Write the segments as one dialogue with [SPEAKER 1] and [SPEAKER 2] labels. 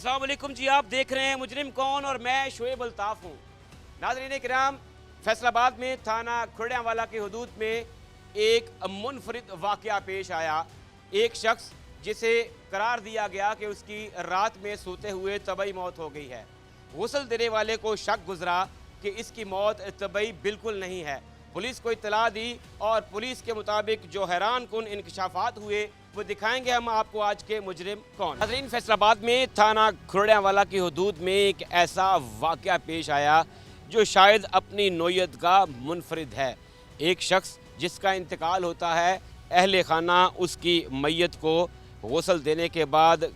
[SPEAKER 1] अस्सलाम वालेकुम जी, आप देख रहे हैं मुजरिम कौन और मैं शोएब अल्ताफ़ हूँ। नाज़रीन किराम, फैसलाबाद में थाना खुर्डियांवाला की हदूद में एक मुनफरिद वाक़या पेश आया। एक शख्स जिसे करार दिया गया कि उसकी रात में सोते हुए तबई मौत हो गई है। गुस्ल देने वाले को शक गुजरा कि इसकी मौत तबई बिल्कुल नहीं है। पुलिस को इत्तला दी और पुलिस के मुताबिक जो हैरान कुन इंकशाफात हुए वो दिखाएंगे हम आपको आज के मुजरिम कौन। नाज़रीन, फैसलाबाद में थाना खुर्डियांवाला की हदूद में एक ऐसा वाक़या पेश आया जो शायद अपनी नोयत का मुनफरिद है। एक शख्स जिसका इंतकाल होता है, अहले खाना उसकी मैयत को गुस्ल देने के बाद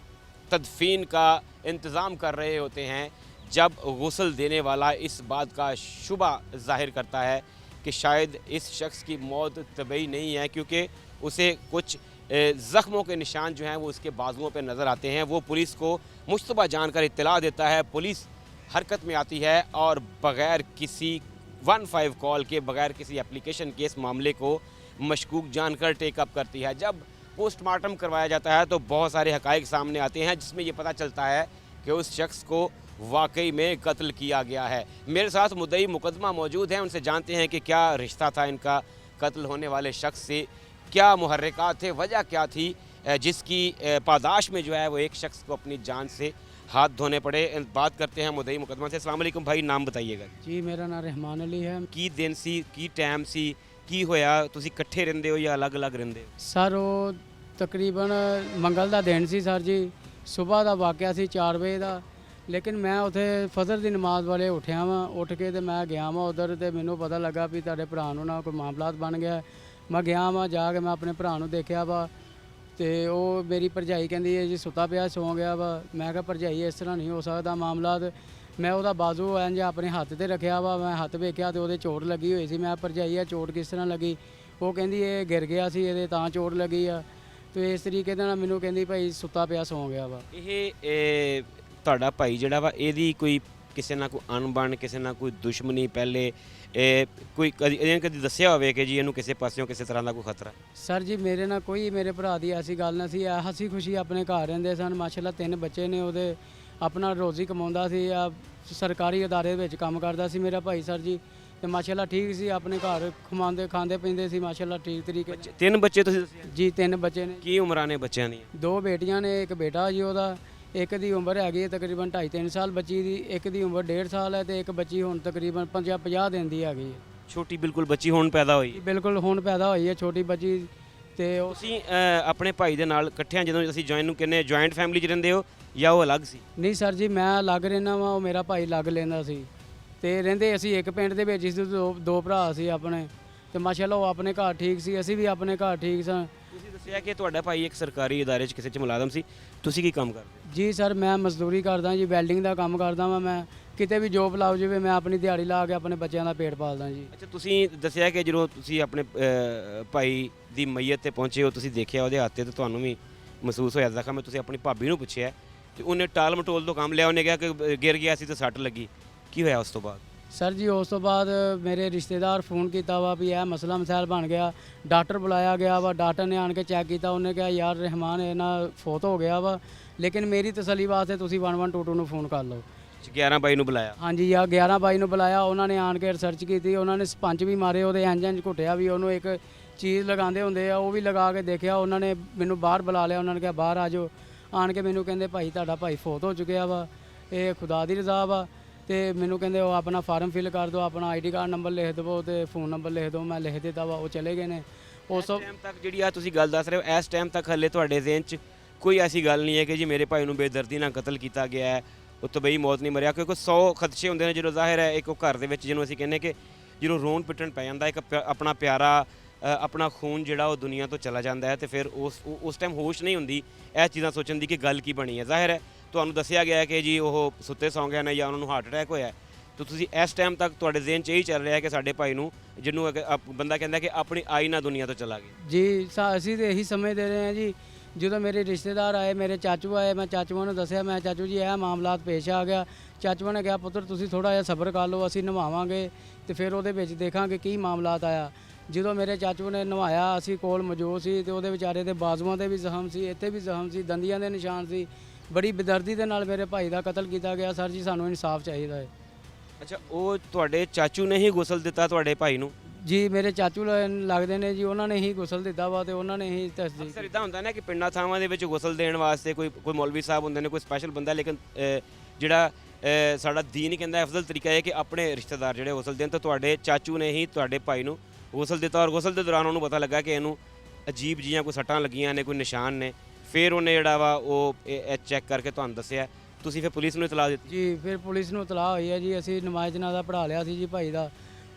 [SPEAKER 1] तदफीन का इंतज़ाम कर रहे होते हैं। जब गुस्ल देने वाला इस बात का शुबा ज़ाहिर करता है कि शायद इस शख्स की मौत तबई नहीं है, क्योंकि उसे कुछ ज़ख्मों के निशान जो हैं वो उसके बाजुओं पर नज़र आते हैं। वो पुलिस को मुश्तबा जानकर इत्तला देता है। पुलिस हरकत में आती है और बग़ैर किसी 15 कॉल के, बग़ैर किसी एप्लीकेशन के इस मामले को मशकूक जानकर टेकअप करती है। जब पोस्टमार्टम करवाया जाता है तो बहुत सारे हक़ाइक़ सामने आते हैं जिसमें ये पता चलता है कि उस शख्स को वाकई में कत्ल किया गया है। मेरे साथ मुद्दई मुकदमा मौजूद हैं, उनसे जानते हैं कि क्या रिश्ता था इनका कत्ल होने वाले शख्स से, क्या मुहर्रिकात थे, वजह क्या थी जिसकी पादाश में जो है वो एक शख्स को अपनी जान से हाथ धोने पड़े। बात करते हैं मुद्दई मुकदमा से। अस्सलाम वालेकुम भाई, नाम बताइएगा
[SPEAKER 2] जी। मेरा नाम रहमान अली है।
[SPEAKER 1] की दिन सी, की टाइम सी, की होया, तुसी इकट्ठे रहंदे हो या अलग अलग रहंदे हो?
[SPEAKER 2] सर वो तकरीबन मंगल ਦਾ ਦਿਨ ਸੀ ਸਰ ਜੀ। ਸਵੇਰ ਦਾ ਵਾਕਿਆ ਸੀ 4 ਵਜੇ ਦਾ। ਲੇਕਿਨ ਮੈਂ ਉੱਥੇ ਫਜਰ ਦੀ ਨਮਾਜ਼ ਵਾਲੇ ਉੱਠਿਆ ਵਾਂ। ਉੱਠ ਕੇ ਤੇ ਮੈਂ ਗਿਆ ਵਾਂ ਉਧਰ ਤੇ ਮੈਨੂੰ ਪਤਾ ਲੱਗਾ ਵੀ ਤੁਹਾਡੇ ਭਰਾ ਨੂੰ ਨਾ ਕੋਈ ਮਾਮਲਾਤ ਬਣ ਗਿਆ। ਮੈਂ ਗਿਆ ਵਾਂ, ਜਾ ਕੇ ਮੈਂ ਆਪਣੇ ਭਰਾ ਨੂੰ ਦੇਖਿਆ ਵਾ ਤੇ ਉਹ ਮੇਰੀ ਭਰਜਾਈ ਕਹਿੰਦੀ ਹੈ ਜੀ ਸੁੱਤਾ ਪਿਆ, ਸੌਂ ਗਿਆ ਵਾ। ਮੈਂ ਕਿਹਾ ਭਰਜਾਈ ਇਸ ਤਰ੍ਹਾਂ ਨਹੀਂ ਹੋ ਸਕਦਾ ਮਾਮਲਾਤ। ਮੈਂ ਉਹਦਾ ਬਾਜ਼ੂ ਇੰਝ ਆਪਣੇ ਹੱਥ ਤੇ ਰੱਖਿਆ ਵਾ। ਮੈਂ ਹੱਥ ਵੇਖਿਆ ਤੇ ਉਹਦੇ ਚੋਟ ਲੱਗੀ ਹੋਈ ਸੀ। ਮੈਂ ਭਰਜਾਈ ਆ ਚੋਟ ਕਿਸ ਤਰ੍ਹਾਂ ਲੱਗੀ? ਉਹ ਕਹਿੰਦੀ ਇਹ ਗਿਰ ਗਿਆ ਸੀ, ਇਹਦੇ ਤਾਂ ਚੋਟ ਲੱਗੀ ਆ। ਤੇ ਇਸ ਤਰੀਕੇ ਦੇ ਨਾਲ ਮੈਨੂੰ ਕਹਿੰਦੀ ਭਾਈ ਸੁੱਤਾ ਪਿਆ, ਸੌਂ ਗਿਆ ਵਾ।
[SPEAKER 1] ਇਹ ਤੁਹਾਡਾ ਭਾਈ ਜਿਹੜਾ ਵਾ, ਇਹਦੀ ਕੋਈ ਕਿਸੇ ਨਾਲ ਕੋਈ ਅਣਬਣ, ਕਿਸੇ ਨਾਲ ਕੋਈ ਦੁਸ਼ਮਣੀ ਪਹਿਲੇ ਕੋਈ ਕਦੀ ਦੱਸਿਆ ਹੋਵੇ ਕਿ ਜੀ ਇਹਨੂੰ ਕਿਸੇ ਪਾਸਿਓਂ ਕਿਸੇ ਤਰ੍ਹਾਂ ਦਾ ਕੋਈ ਖਤਰਾ?
[SPEAKER 2] ਸਰ ਜੀ ਮੇਰੇ ਨਾਲ ਕੋਈ, ਮੇਰੇ ਭਰਾ ਦੀ ਐਸੀ ਗੱਲ ਨਾ ਸੀ। ਹੱਸੀ ਖੁਸ਼ੀ ਆਪਣੇ ਘਰ ਰਹਿੰਦੇ ਸਨ। ਮਾਸ਼ਾਅੱਲਾ 3 ਬੱਚੇ ਨੇ ਉਹਦੇ। ਆਪਣਾ ਰੋਜ਼ੀ ਕਮਾਉਂਦਾ ਸੀ, ਸਰਕਾਰੀ ਅਦਾਰੇ ਵਿੱਚ ਕੰਮ ਕਰਦਾ ਸੀ ਮੇਰਾ ਭਾਈ ਸਰ ਜੀ। ਤੇ ਮਾਸ਼ਾਅੱਲਾ ਠੀਕ ਸੀ, ਆਪਣੇ ਘਰ ਕਮਾਉਂਦੇ ਖਾਂਦੇ ਪੀਂਦੇ ਸੀ ਮਾਸ਼ਾਅੱਲਾ ਠੀਕ ਤਰੀਕੇ।
[SPEAKER 1] 3 ਬੱਚੇ ਤੁਸੀਂ ਦੱਸਿਆ
[SPEAKER 2] ਜੀ? 3 ਬੱਚੇ ਨੇ।
[SPEAKER 1] ਕੀ ਉਮਰਾਂ ਨੇ ਬੱਚਿਆਂ ਦੀਆਂ?
[SPEAKER 2] 2 ਬੇਟੀਆਂ ਨੇ, ਇੱਕ ਬੇਟਾ ਜੀ ਉਹਦਾ। ਇੱਕ ਦੀ ਉਮਰ ਹੈਗੀ ਹੈ ਤਕਰੀਬਨ 2.5-3 ਸਾਲ ਬੱਚੀ ਦੀ। ਇੱਕ ਦੀ ਉਮਰ 1.5 ਸਾਲ ਹੈ ਤੇ ਇੱਕ ਬੱਚੀ ਹੁਣ ਤਕਰੀਬਨ 50 ਦਿਨ ਦੀ ਹੈਗੀ ਹੈ।
[SPEAKER 1] ਛੋਟੀ ਬਿਲਕੁਲ ਬੱਚੀ ਹੁਣ ਪੈਦਾ ਹੋਈ?
[SPEAKER 2] ਬਿਲਕੁਲ ਹੁਣ ਪੈਦਾ ਹੋਈ ਹੈ ਛੋਟੀ ਬੱਚੀ। ਤੇ
[SPEAKER 1] ਤੁਸੀਂ ਆਪਣੇ ਭਾਈ ਦੇ ਨਾਲ ਇਕੱਠਿਆਂ ਜਦੋਂ ਅਸੀਂ ਜੁਆਇਨ ਨੂੰ ਕਿੰਨੇ ਜੁਆਇੰਟ ਫੈਮਿਲੀ 'ਚ ਰਹਿੰਦੇ ਹੋ ਜਾਂ ਉਹ ਅਲੱਗ ਸੀ?
[SPEAKER 2] ਨਹੀਂ ਸਰ ਜੀ, ਮੈਂ ਅਲੱਗ ਰਹਿੰਦਾ ਵਾਂ, ਉਹ ਮੇਰਾ ਭਾਈ ਅਲੱਗ ਲੈਂਦਾ ਸੀ। ਤੇ ਰਹਿੰਦੇ ਅਸੀਂ ਇੱਕ ਪਿੰਡ ਦੇ ਵਿੱਚ ਸੀ। 2 ਭਰਾ ਸੀ ਆਪਣੇ। ਤੇ ਮਾਸ਼ਾਅੱਲਾ ਉਹ ਆਪਣੇ ਘਰ ਠੀਕ ਸੀ, ਅਸੀਂ ਵੀ ਆਪਣੇ ਘਰ ਠੀਕ ਸਾਂ।
[SPEAKER 1] ਤੁਸੀਂ ਦੱਸਿਆ ਕਿ ਤੁਹਾਡਾ ਭਾਈ ਇੱਕ ਸਰਕਾਰੀ ਅਦਾਰੇ 'ਚ ਕਿਸੇ 'ਚ ਮੁਲਾਜ਼ਮ ਸੀ, ਤੁਸੀਂ ਕੀ ਕੰਮ ਕਰਦੇ?
[SPEAKER 2] ਜੀ ਸਰ ਮੈਂ ਮਜ਼ਦੂਰੀ ਕਰਦਾ ਜੀ, ਵੈਲਡਿੰਗ ਦਾ ਕੰਮ ਕਰਦਾ ਵਾਂ। ਮੈਂ ਕਿਤੇ ਵੀ ਜੋਬ ਲੱਗ ਜਾਵੇ ਮੈਂ ਆਪਣੀ ਦਿਹਾੜੀ ਲਾ ਕੇ ਆਪਣੇ ਬੱਚਿਆਂ ਦਾ ਪੇਟ ਪਾਲਦਾ ਜੀ।
[SPEAKER 1] ਅੱਛਾ, ਤੁਸੀਂ ਦੱਸਿਆ ਕਿ ਜਦੋਂ ਤੁਸੀਂ ਆਪਣੇ ਭਾਈ ਦੀ ਮਈਅਤ ਤੇ ਪਹੁੰਚੇ ਹੋ, ਤੁਸੀਂ ਦੇਖਿਆ ਉਹਦੇ ਹੱਥ 'ਤੇ ਤਾਂ ਤੁਹਾਨੂੰ ਵੀ ਮਹਿਸੂਸ ਹੋਇਆ ਜ਼ਖਮ। ਤੁਸੀਂ ਆਪਣੀ ਭਾਬੀ ਨੂੰ ਪੁੱਛਿਆ ਤੇ ਉਹਨੇ ਟਾਲ ਮਟੋਲ ਤੋਂ ਕੰਮ ਲਿਆ। ਉਹਨੇ ਕਿਹਾ ਕਿ ਗਿਰ ਗਿਆ ਸੀ ਤੇ ਸੱਟ ਲੱਗੀ। ਕੀ ਹੋਇਆ ਉਸ ਤੋਂ ਬਾਅਦ?
[SPEAKER 2] ਸਰ ਜੀ ਉਸ ਤੋਂ ਬਾਅਦ ਮੇਰੇ ਰਿਸ਼ਤੇਦਾਰ ਫੋਨ ਕੀਤਾ ਵਾ ਵੀ ਇਹ ਮਸਲਾ ਮਸਾਇਲ ਬਣ ਗਿਆ। ਡਾਕਟਰ ਬੁਲਾਇਆ ਗਿਆ ਵਾ। ਡਾਕਟਰ ਨੇ ਆਣ ਕੇ ਚੈੱਕ ਕੀਤਾ। ਉਹਨੇ ਕਿਹਾ ਯਾਰ ਰਹਿਮਾਨ ਇਹਨਾਂ ਫੌਤ ਹੋ ਗਿਆ ਵਾ, ਲੇਕਿਨ ਮੇਰੀ ਤਸੱਲੀ ਵਾਸਤੇ ਤੁਸੀਂ 1122 ਨੂੰ ਫੋਨ ਕਰ ਲਓ।
[SPEAKER 1] 11 ਨੂੰ ਬੁਲਾਇਆ?
[SPEAKER 2] ਹਾਂਜੀ ਯਾਰ 11 ਨੂੰ ਬੁਲਾਇਆ। ਉਹਨਾਂ ਨੇ ਆਣ ਕੇ ਰਿਸਰਚ ਕੀਤੀ। ਉਹਨਾਂ ਨੇ ਸਪੰਜ ਵੀ ਮਾਰੇ ਉਹਦੇ, ਇੰਜ ਘੁੱਟਿਆ ਵੀ ਉਹਨੂੰ। ਇੱਕ ਚੀਜ਼ ਲਗਾਉਂਦੇ ਹੁੰਦੇ ਆ ਉਹ ਵੀ ਲਗਾ ਕੇ ਦੇਖਿਆ। ਉਹਨਾਂ ਨੇ ਮੈਨੂੰ ਬਾਹਰ ਬੁਲਾ ਲਿਆ। ਉਹਨਾਂ ਨੇ ਕਿਹਾ ਬਾਹਰ ਆ ਜਾਓ। ਆਣ ਕੇ ਮੈਨੂੰ ਕਹਿੰਦੇ ਭਾਈ ਤੁਹਾਡਾ ਭਾਈ ਫੌਤ ਹੋ ਚੁੱਕਿਆ ਵਾ, ਇਹ ਖੁਦਾ ਦੀ ਰਜ਼ਾ ਵਾ। ਤੇ ਮੈਨੂੰ ਕਹਿੰਦੇ ਉਹ ਆਪਣਾ ਫਾਰਮ ਫਿਲ ਕਰ ਦਿਓ, ਆਪਣਾ ਆਈਡੀ ਕਾਰਡ ਨੰਬਰ ਲਿਖ ਦਿਓ ਤੇ ਫੋਨ ਨੰਬਰ ਲਿਖ ਦਿਓ। ਮੈਂ ਲਿਖ ਦਿੱਤਾ ਵਾ। ਉਹ ਚਲੇ ਗਏ ਨੇ। ਉਸ
[SPEAKER 1] ਟਾਈਮ ਤੱਕ ਜਿਹੜੀ ਆ ਤੁਸੀਂ ਗੱਲ ਦੱਸ ਰਹੇ ਹੋ, ਇਸ ਟਾਈਮ ਤੱਕ ਹਲੇ ਤੁਹਾਡੇ ਜ਼ਿਹਨ 'ਚ ਕੋਈ ਐਸੀ ਗੱਲ ਨਹੀਂ ਹੈ ਕਿ ਜੀ ਮੇਰੇ ਭਾਈ ਨੂੰ ਬੇਦਰਦੀ ਨਾਲ ਕਤਲ ਕੀਤਾ ਗਿਆ ਹੈ, ਉਹ ਤਬਈ ਮੌਤ ਨਹੀਂ ਮਰਿਆ? ਕਿਉਂਕਿ 100 ਖਦਸ਼ੇ ਹੁੰਦੇ ਨੇ ਜਦੋਂ ਜ਼ਾਹਿਰ ਹੈ ਇੱਕ ਉਹ ਘਰ ਦੇ ਵਿੱਚ ਜਿਹਨੂੰ ਅਸੀਂ ਕਹਿੰਦੇ ਕਿ ਜਦੋਂ ਰੋਣ ਪਿੱਟਣ ਪੈ ਜਾਂਦਾ, ਇੱਕ ਆਪਣਾ ਪਿਆਰਾ ਆਪਣਾ ਖੂਨ ਜਿਹੜਾ ਉਹ ਦੁਨੀਆ ਤੋਂ ਚਲਾ ਜਾਂਦਾ ਹੈ ਤੇ ਫਿਰ ਉਸ ਟਾਈਮ ਹੋਸ਼ ਨਹੀਂ ਹੁੰਦੀ ਇਹ ਚੀਜ਼ਾਂ ਸੋਚਣ ਦੀ ਕਿ ਗੱਲ ਕੀ ਬਣੀ ਹੈ। ਜ਼ਾਹਿਰ ਹੈ ਤੁਹਾਨੂੰ ਦੱਸਿਆ ਗਿਆ ਹੈ ਕਿ ਜੀ ਉਹ ਸੁੱਤੇ ਸੌਂ ਗਏ ਨੇ ਜਾਂ ਉਹਨਾਂ ਨੂੰ ਹਾਰਟ ਅਟੈਕ ਹੋਇਆ। ਤਾਂ ਤੁਸੀਂ ਇਸ ਟਾਈਮ ਤੱਕ ਤੁਹਾਡੇ ਜ਼ਿਹਨ 'ਚ ਇਹੀ ਚੱਲ ਰਿਹਾ ਕਿ ਸਾਡੇ ਭਾਈ ਨੂੰ, ਜਿਹਨੂੰ ਬੰਦਾ ਕਹਿੰਦਾ ਕਿ ਆਪਣੀ ਆਈ ਨਾਲ ਦੁਨੀਆ ਤੋਂ ਚਲਾ ਗਿਆ?
[SPEAKER 2] ਜੀ ਅਸੀਂ ਤਾਂ ਇਹੀ ਸਮਝਦੇ ਰਹੇ ਹਾਂ ਜੀ। ਜਦੋਂ ਮੇਰੇ ਰਿਸ਼ਤੇਦਾਰ ਆਏ, ਮੇਰੇ ਚਾਚੂ ਆਏ, ਮੈਂ ਚਾਚੂਆਂ ਨੂੰ ਦੱਸਿਆ, ਮੈਂ ਚਾਚੂ ਜੀ ਇਹ ਮਾਮਲਾਤ ਪੇਸ਼ ਆ ਗਿਆ। ਚਾਚੂਆਂ ਨੇ ਕਿਹਾ ਪੁੱਤਰ ਤੁਸੀਂ ਥੋੜ੍ਹਾ ਜਿਹਾ ਸਬਰ ਕਰ ਲਓ, ਅਸੀਂ ਨਵਾਵਾਂਗੇ ਤੇ ਫਿਰ ਉਹਦੇ ਵਿੱਚ ਦੇਖਾਂਗੇ ਕੀ ਮਾਮਲਾਤ ਆਇਆ। ਜਦੋਂ ਮੇਰੇ ਚਾਚੂ ਨੇ ਨਵਾਇਆ, ਅਸੀਂ ਕੋਲ ਮੌਜੂਦ ਸੀ ਤੇ ਉਹਦੇ ਵਿਚਾਰੇ ਦੇ ਬਾਜ਼ੂਆਂ 'ਤੇ ਵੀ ਜ਼ਖਮ ਸੀ, ਇੱਥੇ ਵੀ ਜ਼ਖਮ ਸੀ, ਦੰਦੀਆਂ ਦੇ ਨਿਸ਼ਾਨ ਸੀ। ਬੜੀ ਬੇਦਰਦੀ ਦੇ ਨਾਲ ਮੇਰੇ ਭਾਈ ਦਾ ਕਤਲ ਕੀਤਾ ਗਿਆ ਸਰ ਜੀ, ਸਾਨੂੰ ਇਨਸਾਫ ਚਾਹੀਦਾ ਹੈ।
[SPEAKER 1] ਅੱਛਾ, ਉਹ ਤੁਹਾਡੇ ਚਾਚੂ ਨੇ ਹੀ ਗੁਸਲ ਦਿੱਤਾ ਤੁਹਾਡੇ ਭਾਈ ਨੂੰ?
[SPEAKER 2] ਜੀ ਮੇਰੇ ਚਾਚੂ ਲੱਗਦੇ ਨੇ ਜੀ, ਉਹਨਾਂ ਨੇ ਹੀ ਗੁਸਲ ਦਿੱਤਾ ਵਾ ਤੇ ਉਹਨਾਂ ਨੇ ਹੀ ਤਸਦੀਕ।
[SPEAKER 1] ਅਕਸਰ ਇਦਾਂ ਹੁੰਦਾ ਨਾ ਕਿ ਪਿੰਡਾਂ ਥਾਵਾਂ ਦੇ ਵਿੱਚ ਗੁਸਲ ਦੇਣ ਵਾਸਤੇ ਕੋਈ ਮੌਲਵੀ ਸਾਹਿਬ ਹੁੰਦੇ ਨੇ, ਕੋਈ ਸਪੈਸ਼ਲ ਬੰਦਾ, ਲੇਕਿਨ ਜਿਹੜਾ ਸਾਡਾ ਦੀਨ ਹੀ ਕਹਿੰਦਾ ਅਫਜ਼ਲ ਤਰੀਕਾ ਹੈ ਕਿ ਆਪਣੇ ਰਿਸ਼ਤੇਦਾਰ ਜਿਹੜੇ ਗੁਸਲ ਦੇਣ, ਤਾਂ ਤੁਹਾਡੇ ਚਾਚੂ ਨੇ ਹੀ ਤੁਹਾਡੇ ਭਾਈ ਨੂੰ ਗੁਸਲ ਦਿੱਤਾ ਔਰ ਗੁਸਲ ਦੇ ਦੌਰਾਨ ਉਹਨੂੰ ਪਤਾ ਲੱਗਾ ਕਿ ਇਹਨੂੰ ਅਜੀਬ ਜਿਹੀਆਂ ਕੋਈ ਸੱਟਾਂ ਲੱਗੀਆਂ ਨੇ, ਕੋਈ ਨਿਸ਼ਾਨ ਨੇ। ਫਿਰ ਉਹਨੇ ਜਿਹੜਾ ਵਾ ਉਹ ਚੈੱਕ ਕਰਕੇ ਤੁਹਾਨੂੰ ਦੱਸਿਆ, ਤੁਸੀਂ ਫਿਰ ਪੁਲਿਸ ਨੂੰ ਇਤਲਾਹ ਦਿੱਤੀ?
[SPEAKER 2] ਜੀ ਫਿਰ ਪੁਲਿਸ ਨੂੰ ਇਤਲਾਹ ਹੋਈ ਹੈ ਜੀ, ਅਸੀਂ ਨਮਾਜ਼ ਜਨਾਜ਼ਾ ਪੜ੍ਹਾ ਲਿਆ ਸੀ ਜੀ ਭਾਈ ਦਾ।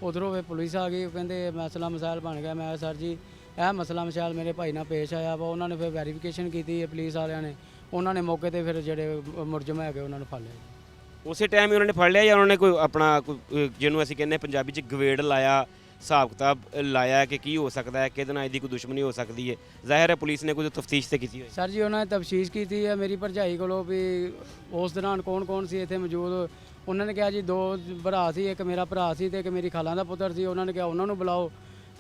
[SPEAKER 2] ਉਧਰੋਂ ਫਿਰ ਪੁਲਿਸ ਆ ਗਈ, ਉਹ ਕਹਿੰਦੇ ਮਸਲਾ ਮਸਾਇਲ ਬਣ ਗਿਆ। ਮੈਂ ਸਰ ਜੀ ਇਹ ਮਸਲਾ ਮਸਾਇਲ ਮੇਰੇ ਭਾਈ ਨਾਲ ਪੇਸ਼ ਆਇਆ ਵਾ। ਉਹਨਾਂ ਨੇ ਫਿਰ ਵੈਰੀਫਿਕੇਸ਼ਨ ਕੀਤੀ ਹੈ ਪੁਲਿਸ ਵਾਲਿਆਂ ਨੇ, ਉਹਨਾਂ ਨੇ ਮੌਕੇ ਤੇ ਫਿਰ ਜਿਹੜੇ ਮੁਲਜ਼ਮ ਹੈਗੇ ਉਹਨਾਂ ਨੂੰ ਫੜ ਲਿਆ।
[SPEAKER 1] ਉਸੇ ਟਾਈਮ ਹੀ ਉਹਨਾਂ ਨੇ ਫੜ ਲਿਆ ਜਾਂ ਉਹਨਾਂ ਨੇ ਕੋਈ ਆਪਣਾ ਜਿਹਨੂੰ ਅਸੀਂ ਕਹਿੰਦੇ ਪੰਜਾਬੀ 'ਚ ਗਵੇੜ ਲਾਇਆ, ਹਿਸਾਬ ਕਿਤਾਬ ਲਾਇਆ ਕਿ ਕੀ ਹੋ ਸਕਦਾ ਹੈ, ਕਿਹਦੇ ਨਾਲ ਇਹਦੀ ਕੋਈ ਦੁਸ਼ਮਣੀ ਹੋ ਸਕਦੀ ਹੈ? ਜ਼ਾਹਿਰ ਹੈ ਪੁਲਿਸ ਨੇ ਕੋਈ ਤਫਤੀਸ਼ ਤੇ ਕੀਤੀ ਹੋਈ।
[SPEAKER 2] ਸਰ ਜੀ ਉਹਨਾਂ ਨੇ ਤਫਤੀਸ਼ ਕੀਤੀ ਹੈ ਮੇਰੀ ਭਰਜਾਈ ਕੋਲੋਂ ਵੀ ਉਸ ਦੌਰਾਨ ਕੌਣ ਸੀ ਇੱਥੇ ਮੌਜੂਦ। ਉਹਨਾਂ ਨੇ ਕਿਹਾ ਜੀ 2 ਭਰਾ ਸੀ, ਇੱਕ ਮੇਰਾ ਭਰਾ ਸੀ ਤੇ ਇੱਕ ਮੇਰੀ ਖਾਲਾਂ ਦਾ ਪੁੱਤਰ ਸੀ। ਉਹਨਾਂ ਨੇ ਕਿਹਾ ਉਹਨਾਂ ਨੂੰ ਬੁਲਾਓ।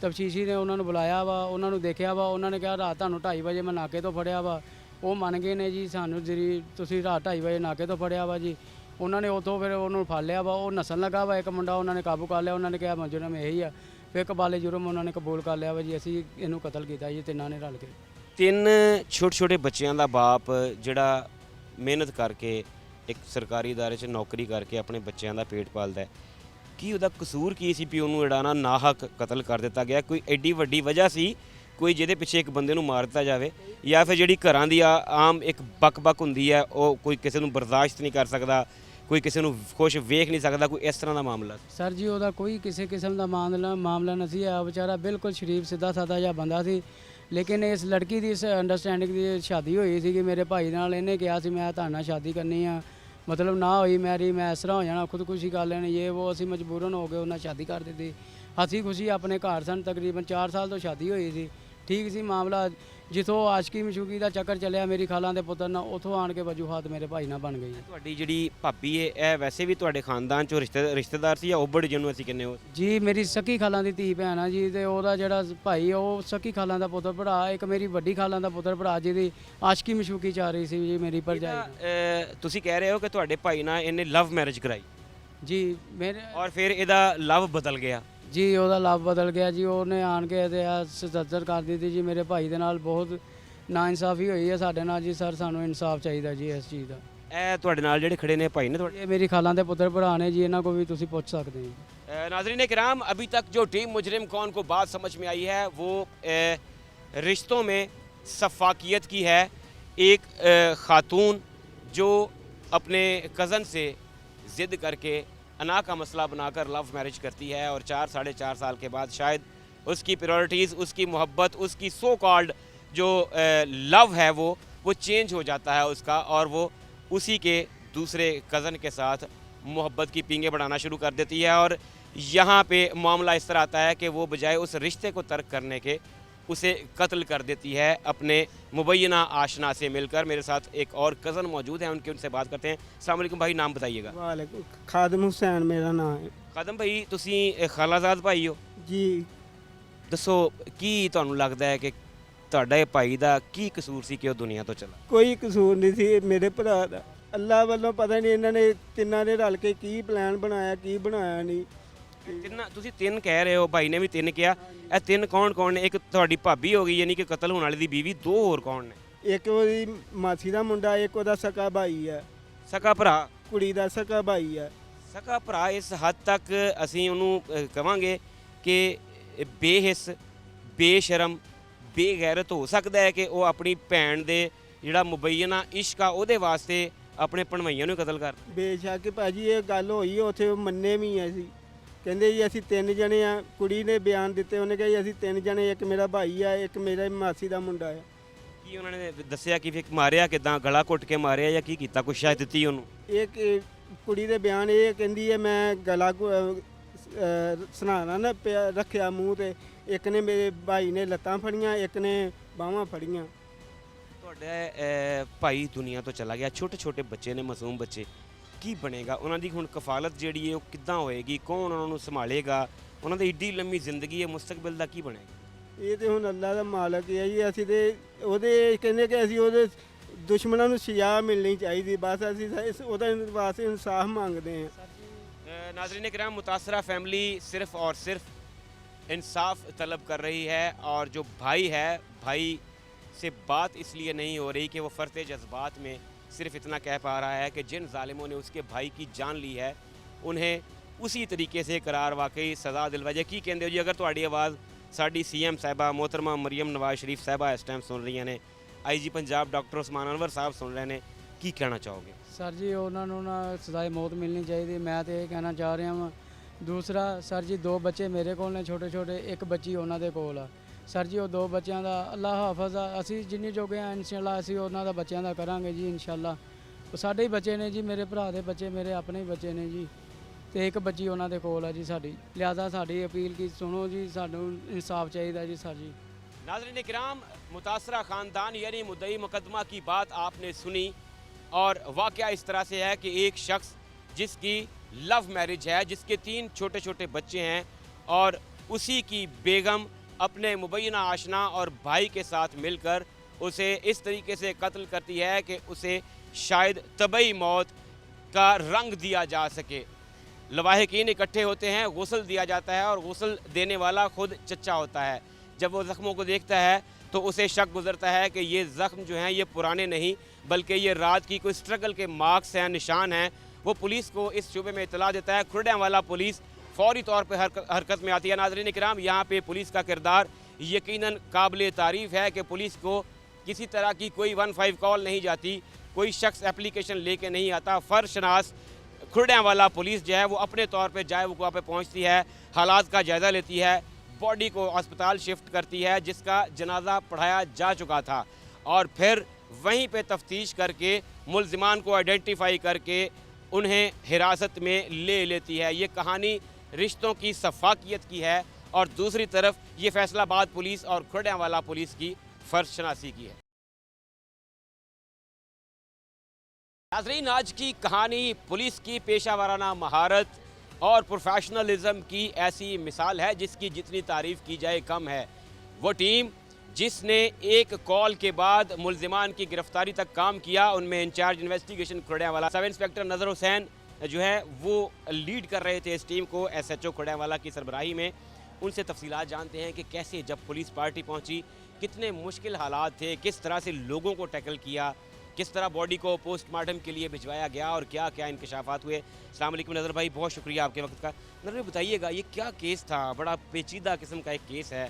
[SPEAKER 2] ਤਫਤੀਸ਼ੀ ਨੇ ਉਹਨਾਂ ਨੂੰ ਬੁਲਾਇਆ ਵਾ, ਉਹਨਾਂ ਨੂੰ ਦੇਖਿਆ ਵਾ। ਉਹਨਾਂ ਨੇ ਕਿਹਾ ਰਾਤ ਤੁਹਾਨੂੰ 2:30 ਵਜੇ ਮੈਂ ਨਾਕੇ ਤੋਂ ਫੜਿਆ ਵਾ। ਉਹ ਮੰਨ ਗਏ ਨੇ ਜੀ, ਸਾਨੂੰ ਜਿਹੜੀ ਤੁਸੀਂ ਰਾਤ 2:30 ਵਜੇ ਨਾਕੇ ਤੋਂ ਫੜਿਆ ਵਾ ਜੀ। ਉਹਨਾਂ ਨੇ ਉੱਥੋਂ ਫਿਰ ਉਹਨੂੰ ਫੜ ਲਿਆ ਵਾ। ਉਹ ਨਸਣ ਲੱਗਾ ਵਾ ਇੱਕ ਮੁੰਡਾ, ਉਹਨਾਂ ਨੇ ਕਾਬੂ ਕਰ ਲਿਆ। ਉਹਨਾਂ ਨੇ ਕਿਹਾ ਮੁਜਰਮ ਇਹੀ ਆ। ਫਿਰ ਕਬਾਲੇ ਜੁਰਮ ਉਹਨਾਂ ਨੇ ਕਬੂਲ ਕਰ ਲਿਆ ਵਾ ਜੀ, ਅਸੀਂ ਇਹਨੂੰ ਕਤਲ ਕੀਤਾ ਜੀ ਤਿੰਨਾਂ ਨੇ ਰਲ ਕੇ।
[SPEAKER 1] 3 ਛੋਟੇ ਬੱਚਿਆਂ ਦਾ ਬਾਪ ਜਿਹੜਾ ਮਿਹਨਤ ਕਰਕੇ ਇੱਕ ਸਰਕਾਰੀ ਅਦਾਰੇ 'ਚ ਨੌਕਰੀ ਕਰਕੇ ਆਪਣੇ ਬੱਚਿਆਂ ਦਾ ਪੇਟ ਪਾਲਦਾ ਹੈ, ਕੀ ਉਹਦਾ ਕਸੂਰ ਕੀ ਸੀ ਵੀ ਉਹਨੂੰ ਜਿਹੜਾ ਨਾ ਨਾਹਕ ਕਤਲ ਕਰ ਦਿੱਤਾ ਗਿਆ? ਕੋਈ ਐਡੀ ਵੱਡੀ ਵਜ੍ਹਾ ਸੀ ਕੋਈ ਜਿਹਦੇ ਪਿੱਛੇ ਇੱਕ ਬੰਦੇ ਨੂੰ ਮਾਰ ਦਿੱਤਾ ਜਾਵੇ, ਜਾਂ ਫਿਰ ਜਿਹੜੀ ਘਰਾਂ ਦੀ ਆਮ ਇੱਕ ਬਕ ਹੁੰਦੀ ਹੈ, ਉਹ ਕੋਈ ਕਿਸੇ ਨੂੰ ਬਰਦਾਸ਼ਤ ਨਹੀਂ ਕਰ ਸਕਦਾ, ਕੋਈ ਕਿਸੇ ਨੂੰ ਖੁਸ਼ ਵੇਖ ਨਹੀਂ ਸਕਦਾ, ਕੋਈ ਇਸ ਤਰ੍ਹਾਂ ਦਾ ਮਾਮਲਾ?
[SPEAKER 2] ਸਰ ਜੀ ਉਹਦਾ ਕੋਈ ਕਿਸੇ ਕਿਸਮ ਦਾ ਮਾਮਲਾ ਨਹੀਂ ਸੀ। ਆ ਵਿਚਾਰਾ ਬਿਲਕੁਲ ਸ਼ਰੀਫ ਸਿੱਧਾ ਸਾਦਾ ਜਿਹਾ ਬੰਦਾ ਸੀ। ਲੇਕਿਨ ਇਸ ਲੜਕੀ ਦੀ ਇਸ ਅੰਡਰਸਟੈਂਡਿੰਗ ਦੀ ਸ਼ਾਦੀ ਹੋਈ ਸੀ ਕਿ ਮੇਰੇ ਭਾਈ ਨਾਲ। ਇਹਨੇ ਕਿਹਾ ਸੀ ਮੈਂ ਤੁਹਾਡੇ ਨਾਲ ਸ਼ਾਦੀ ਕਰਨੀ ਆ, ਮਤਲਬ ਨਾ ਹੋਈ ਮੈਰੀ, ਮੈਂ ਇਸ ਤਰ੍ਹਾਂ ਹੋ ਜਾਣਾ, ਖੁਦਕੁਸ਼ੀ ਕਰ ਲੈਣੀ, ਇਹ ਉਹ। ਅਸੀਂ ਮਜਬੂਰਨ ਹੋ ਗਏ ਉਹਨਾਂ ਸ਼ਾਦੀ ਕਰ ਦਿੱਤੀ। ਹੱਸੀ ਖੁਸ਼ੀ ਆਪਣੇ ਘਰ ਸਨ। ਤਕਰੀਬਨ 4 ਸਾਲ ਤੋਂ ਸ਼ਾਦੀ ਹੋਈ ਸੀ, ਠੀਕ ਸੀ ਮਾਮਲਾ। ਜਿੱਥੋਂ ਆਸ਼ਕੀ ਮਸ਼ੂਕੀ ਦਾ ਚੱਕਰ ਚੱਲਿਆ ਮੇਰੀ ਖਾਲਾਂ ਦੇ ਪੁੱਤਰ ਨਾਲ, ਉੱਥੋਂ ਆਣ ਕੇ ਵਜੂਹਾਤ ਮੇਰੇ ਭਾਈ ਨਾਲ ਬਣ ਗਈ।
[SPEAKER 1] ਤੁਹਾਡੀ ਜਿਹੜੀ ਭਾਬੀ ਹੈ ਇਹ ਵੈਸੇ ਵੀ ਤੁਹਾਡੇ ਖਾਨਦਾਨ 'ਚੋਂ ਰਿਸ਼ਤੇਦਾਰ ਸੀ ਜਾਂ ਓਬੜ ਜਿਹਨੂੰ ਅਸੀਂ ਕਹਿੰਦੇ ਹੋ?
[SPEAKER 2] ਜੀ ਮੇਰੀ ਸਕੀ ਖਾਲਾਂ ਦੀ ਧੀ ਭੈਣ ਆ ਜੀ, ਤੇ ਉਹਦਾ ਜਿਹੜਾ ਭਾਈ ਉਹ ਸਕੀ ਖਾਲਾਂ ਦਾ ਪੁੱਤਰ ਭਰਾ। ਇੱਕ ਮੇਰੀ ਵੱਡੀ ਖਾਲਾਂ ਦਾ ਪੁੱਤਰ ਭਰਾ ਜਿਹਦੀ ਆਸ਼ਕੀ ਮਸ਼ੂਕੀ ਚੱਲ ਰਹੀ ਸੀ ਜੀ ਮੇਰੀ ਭਰਜਾਈ।
[SPEAKER 1] ਤੁਸੀਂ ਕਹਿ ਰਹੇ ਹੋ ਕਿ ਤੁਹਾਡੇ ਭਾਈ ਨਾਲ ਇਹਨੇ ਲਵ ਮੈਰਿਜ ਕਰਾਈ
[SPEAKER 2] ਜੀ ਮੇਰੇ,
[SPEAKER 1] ਔਰ ਫਿਰ ਇਹਦਾ ਲਵ ਬਦਲ ਗਿਆ?
[SPEAKER 2] ਜੀ ਉਹਦਾ ਲਵ ਬਦਲ ਗਿਆ ਜੀ। ਉਹਨੇ ਆਣ ਕੇ ਤੇ ਸਤਰ ਕਰ ਦਿੱਤੀ ਜੀ। ਮੇਰੇ ਭਾਈ ਦੇ ਨਾਲ ਬਹੁਤ ਨਾਇਨਸਾਫੀ ਹੋਈ ਹੈ ਸਾਡੇ ਨਾਲ ਜੀ। ਸਰ ਸਾਨੂੰ ਇਨਸਾਫ ਚਾਹੀਦਾ ਜੀ ਇਸ ਚੀਜ਼ ਦਾ।
[SPEAKER 1] ਇਹ ਤੁਹਾਡੇ ਨਾਲ ਜਿਹੜੇ ਖੜੇ ਨੇ ਭਾਈ ਨੇ ਤੁਹਾਡੇ?
[SPEAKER 2] ਇਹ ਮੇਰੀ ਖਾਲਾਂ ਦੇ ਪੁੱਤਰ ਭਰਾ ਨੇ ਜੀ, ਇਹਨਾਂ को भी ਤੁਸੀਂ ਪੁੱਛ ਸਕਦੇ हैं।
[SPEAKER 1] नाज़रीन किराम, अभी तक जो टीम मुजरिम कौन को बात समझ में आई है वो रिश्तों में शफ़ाकियत की है। एक ख़ातून जो अपने कज़न से ज़िद करके अना का मसला बनाकर लव मैरिज करती है और 4 साढ़े 4 साल के बाद शायद उसकी प्रायोरिटीज़, उसकी मोहब्बत, उसकी सो कॉल्ड जो लव है वो चेंज हो जाता है उसका, और वो उसी के दूसरे कज़न के साथ मोहब्बत की पींगे बढ़ाना शुरू कर देती है। और यहाँ पे मामला इस तरह आता है कि वो बजाय उस रिश्ते को तर्क करने के उसे कत्ल कर देती है अपने मुबैना आशना से मिलकर। मेरे साथ एक और कज़न मौजूद हैं, उनसे बात करते हैं। अस्सलाम वालेकुम भाई, नाम बताइएगा।
[SPEAKER 3] वालेकुम, खादम हुसैन मेरा नाम है
[SPEAKER 1] खादम भाई, ਤੁਸੀਂ ਖਾਲਾਜ਼ਾਦ ਭਾਈ ਹੋ
[SPEAKER 3] जी।
[SPEAKER 1] ਦੱਸੋ ਕੀ ਤੁਹਾਨੂੰ ਲੱਗਦਾ ਹੈ ਕਿ ਤੁਹਾਡੇ ਭਾਈ ਦਾ ਕੀ ਕਸੂਰ ਸੀ ਕਿ ਉਹ ਦੁਨੀਆ ਤੋਂ ਚਲਾ?
[SPEAKER 3] ਕੋਈ ਕਸੂਰ ਨਹੀਂ ਸੀ ਮੇਰੇ ਭਰਾ ਦਾ। ਅੱਲਾ ਵੱਲੋਂ ਪਤਾ ਨਹੀਂ ਇਹਨਾਂ ਨੇ ਤਿੰਨਾਂ ਨੇ ਰਲ ਕੇ ਕੀ ਪਲਾਨ ਬਣਾਇਆ, ਕੀ ਬਣਾਇਆ ਨਹੀਂ।
[SPEAKER 1] ਤੁਸੀਂ 3 ਕਹਿ ਰਹੇ ਹੋ, ਭਾਈ ਨੇ ਵੀ 3 ਕਿਹਾ। ਇਹ 3 ਕੌਣ ਨੇ? ਇੱਕ ਤੁਹਾਡੀ ਭਾਬੀ ਹੋ ਗਈ ਯਾਨੀ ਕਿ ਕਤਲ ਹੋਣ ਵਾਲੀ ਦੀ ਬੀਵੀ, 2 ਹੋਰ ਕੌਣ ਨੇ?
[SPEAKER 3] ਇੱਕ ਉਹਦੀ ਮਾਸੀ ਦਾ ਮੁੰਡਾ, ਇੱਕ ਉਹਦਾ ਸਕਾ ਭਾਈ ਹੈ,
[SPEAKER 1] ਸਕਾ ਭਰਾ?
[SPEAKER 3] ਕੁੜੀ ਦਾ ਸਕਾ ਭਾਈ ਹੈ।
[SPEAKER 1] ਸਕਾ ਭਰਾ ਇਸ ਹੱਦ ਤੱਕ ਅਸੀਂ ਉਹਨੂੰ ਕਵਾਂਗੇ ਕਿ ਬੇਹਿੱਸ, ਬੇਸ਼ਰਮ, ਬੇਗੈਰਤ ਹੋ ਸਕਦਾ ਹੈ ਕਿ ਉਹ ਆਪਣੀ ਭੈਣ ਦੇ ਜਿਹੜਾ ਮੁਬੈਨਾ ਇਸ਼ਕ ਆ ਉਹਦੇ ਵਾਸਤੇ ਆਪਣੇ ਭਣਵਈਆਂ ਨੂੰ ਕਤਲ ਕਰ?
[SPEAKER 3] ਬੇਸ਼ੱਕ ਭਾਜੀ ਇਹ ਗੱਲ ਹੋਈ, ਉੱਥੇ ਮੰਨੇ ਵੀ ਐ ਸੀ। ਕਹਿੰਦੇ ਜੀ ਅਸੀਂ 3 ਜਣੇ ਆ। ਕੁੜੀ ਨੇ ਬਿਆਨ ਦਿੱਤੇ, ਉਹਨੇ ਕਿਹਾ ਜੀ ਅਸੀਂ 3 ਜਣੇ, ਇੱਕ ਮੇਰਾ ਭਾਈ ਆ, ਇੱਕ ਮੇਰਾ ਮਾਸੀ ਦਾ ਮੁੰਡਾ ਆ।
[SPEAKER 1] ਕੀ ਉਹਨਾਂ ਨੇ ਦੱਸਿਆ ਕਿ ਫਿਰ ਮਾਰਿਆ ਕਿਦਾਂ, ਗਲਾ ਘੁੱਟ ਕੇ ਮਾਰਿਆ ਜਾਂ ਕੀ ਕੀਤਾ, ਕੁਛ ਸ਼ਾਇਦ ਦਿੱਤੀ ਉਹਨੂੰ?
[SPEAKER 3] ਇੱਕ ਕੁੜੀ ਦੇ ਬਿਆਨ ਇਹ ਕਹਿੰਦੀ ਹੈ ਮੈਂ ਗਲਾ ਸਨਾਣਾ ਨਾ ਰੱਖਿਆ ਮੂੰਹ ਤੇ। ਇੱਕ ਨੇ ਮੇਰੇ ਭਾਈ ਨੇ ਲੱਤਾਂ ਫੜੀਆਂ, ਇੱਕ ਨੇ ਬਾਹਾਂ ਫੜੀਆਂ।
[SPEAKER 1] ਤੁਹਾਡਾ ਭਾਈ ਦੁਨੀਆ ਤੋਂ ਚਲਾ ਗਿਆ, ਛੋਟੇ ਛੋਟੇ ਬੱਚੇ ਨੇ, ਮਾਸੂਮ ਬੱਚੇ, ਕੀ ਬਣੇਗਾ ਉਹਨਾਂ ਦੀ ਹੁਣ? ਕਫਾਲਤ ਜਿਹੜੀ ਹੈ ਉਹ ਕਿੱਦਾਂ ਹੋਏਗੀ? ਕੌਣ ਉਹਨਾਂ ਨੂੰ ਸੰਭਾਲੇਗਾ? ਉਹਨਾਂ ਦੀ ਏਡੀ ਲੰਮੀ ਜ਼ਿੰਦਗੀ ਹੈ, ਮੁਸਤਕਬਲ ਦਾ ਕੀ ਬਣੇਗਾ?
[SPEAKER 3] ਇਹ ਤੇ ਹੁਣ ਅੱਲਾ ਦਾ ਮਾਲਕ ਹੈ ਜੀ। ਅਸੀਂ ਤੇ ਉਹਦੇ ਕਹਿੰਦੇ ਕਿ ਅਸੀਂ ਉਹਦੇ ਦੁਸ਼ਮਣਾਂ ਨੂੰ ਸਜ਼ਾ ਮਿਲਣੀ ਚਾਹੀਦੀ, ਬਸ ਅਸੀਂ ਉਹਦਾ ਵਾਸਤੇ ਇਨਸਾਫ ਮੰਗਦੇ ਹਾਂ।
[SPEAKER 1] नाज़रीन किराम, मुतासरा फैमिली सिर्फ़ और सिर्फ इंसाफ तलब कर रही है और जो भाई है, भाई से बात इसलिए नहीं हो रही कि वो फ़र्ते जज्बात में सिर्फ इतना कह पा रहा है कि जिन ज़ालिमों ने उसके भाई की जान ली है उन्हें उसी तरीके से करार वाकई सज़ा दिलवाई। की कहते हो जी, अगर तुहाडी आवाज़ साडी CM साहिबा मोहतरमा मरियम नवाज शरीफ साहिबा इस टाइम सुन रही ने, IG पंजाब डॉक्टर उस्मान अनवर साहब सुन रहे हैं, की कहना चाहोगे?
[SPEAKER 2] ਸਰ ਜੀ ਉਹਨਾਂ ਨੂੰ ਨਾ ਸਜ਼ਾਏ ਮੌਤ ਮਿਲਣੀ ਚਾਹੀਦੀ। ਮੈਂ ਤੇ ਇਹ ਕਹਿਣਾ ਚਾਹ ਰਿਹਾ ਵਾਂ। ਦੂਸਰਾ ਸਰ ਜੀ 2 ਬੱਚੇ ਮੇਰੇ ਕੋਲ ਨੇ ਛੋਟੇ ਛੋਟੇ, ਇੱਕ ਬੱਚੀ ਉਹਨਾਂ ਦੇ ਕੋਲ ਆ। ਸਰ ਜੀ ਉਹ 2 ਬੱਚਿਆਂ ਦਾ ਅੱਲਾ ਹਾਫਿਜ਼ ਆ। ਅਸੀਂ ਜਿੰਨੀ ਜੋਗੇ ਆ ਇਨਸ਼ਾਅੱਲਾ ਅਸੀਂ ਉਹਨਾਂ ਦਾ ਬੱਚਿਆਂ ਦਾ ਕਰਾਂਗੇ ਜੀ ਇਨਸ਼ਾਅੱਲਾ। ਉਹ ਸਾਡੇ ਹੀ ਬੱਚੇ ਨੇ ਜੀ, ਮੇਰੇ ਭਰਾ ਦੇ ਬੱਚੇ, ਮੇਰੇ ਆਪਣੇ ਹੀ ਬੱਚੇ ਨੇ ਜੀ, ਤੇ ਇੱਕ ਬੱਚੀ ਉਹਨਾਂ ਦੇ ਕੋਲ ਆ ਜੀ ਸਾਡੀ। ਲਿਹਾਜ਼ਾ ਸਾਡੀ ਅਪੀਲ ਕੀ ਸੁਣੋ ਜੀ, ਸਾਨੂੰ ਇਨਸਾਫ ਚਾਹੀਦਾ ਜੀ ਸਰ जी।
[SPEAKER 1] नाज़रीन किराम, मुतासरा ख़ानदान यानी मुद्दई मुकदमा की बात आपने सुनी और वाक़या इस तरह से है कि एक शख्स जिसकी लव मैरिज है, जिसके 3 छोटे छोटे बच्चे हैं और उसी की बेगम अपने मुबैना आशना और भाई के साथ मिलकर उसे इस तरीके से कत्ल करती है कि उसे शायद तबई मौत का रंग दिया जा सके। लवाहिकीन इकट्ठे होते हैं, गुस्ल दिया जाता है और गुस्ल देने वाला खुद चच्चा होता है। जब वो ज़ख्मों को देखता है तो उसे शक गुजरता है कि ये ज़ख्म जो हैं ये पुराने नहीं बल्कि ये रात की कोई स्ट्रगल के मार्क्स हैं, निशान हैं। वो पुलिस को इस शूबे में इतला देता है। खुर्डियांवाला पुलिस फ़ौरी तौर पर हरकत में आती है। नाज़रीन किराम, यहाँ पे पुलिस का किरदार यकीनन काबिल तारीफ़ है कि पुलिस को किसी तरह की कोई 15 कॉल नहीं जाती, कोई शख्स एप्लीकेशन लेके नहीं आता। फ़र्शनास खुर्डियांवाला पुलिस जो है वो अपने तौर पर जाए वहाँ पर पहुँचती है, हालात का जायज़ा लेती है, बॉडी को अस्पताल शिफ्ट करती है जिसका जनाजा पढ़ाया जा चुका था और फिर वहीं पे तफ्तीश करके मुल्ज़िमान को आइडेंटिफाई करके उन्हें हिरासत में ले लेती है। ये कहानी रिश्तों की सफाकियत की है और दूसरी तरफ ये फैसलाबाद पुलिस और खुर्डियांवाला पुलिस की फ़र्शनासी की है। नाज़रीन, आज की कहानी पुलिस की पेशा वाराना महारत और प्रोफेशनलिज्म की ऐसी मिसाल है जिसकी जितनी तारीफ़ की जाए कम है। वो टीम जिसने एक कॉल के बाद मुल्ज़िमान की गिरफ्तारी तक काम किया, उनमें इंचार्ज इन्वेस्टिगेशन खुर्डियांवाला सब इंस्पेक्टर नज़र हुसैन जो है वो लीड कर रहे थे इस टीम को SHO खुर्डियांवाला की सरबराही में। उनसे तफसीलात जानते हैं कि कैसे जब पुलिस पार्टी पहुंची कितने मुश्किल हालात थे, किस तरह से लोगों को टैकल किया, किस तरह बॉडी को पोस्टमार्टम के लिए भिजवाया गया और क्या क्या इंकशाफात हुए। अस्सलाम वालेकुम नज़र भाई, बहुत शुक्रिया आपके वक्त का। नज़र भाई बताइएगा ये क्या केस था? बड़ा पेचीदा किस्म का एक केस है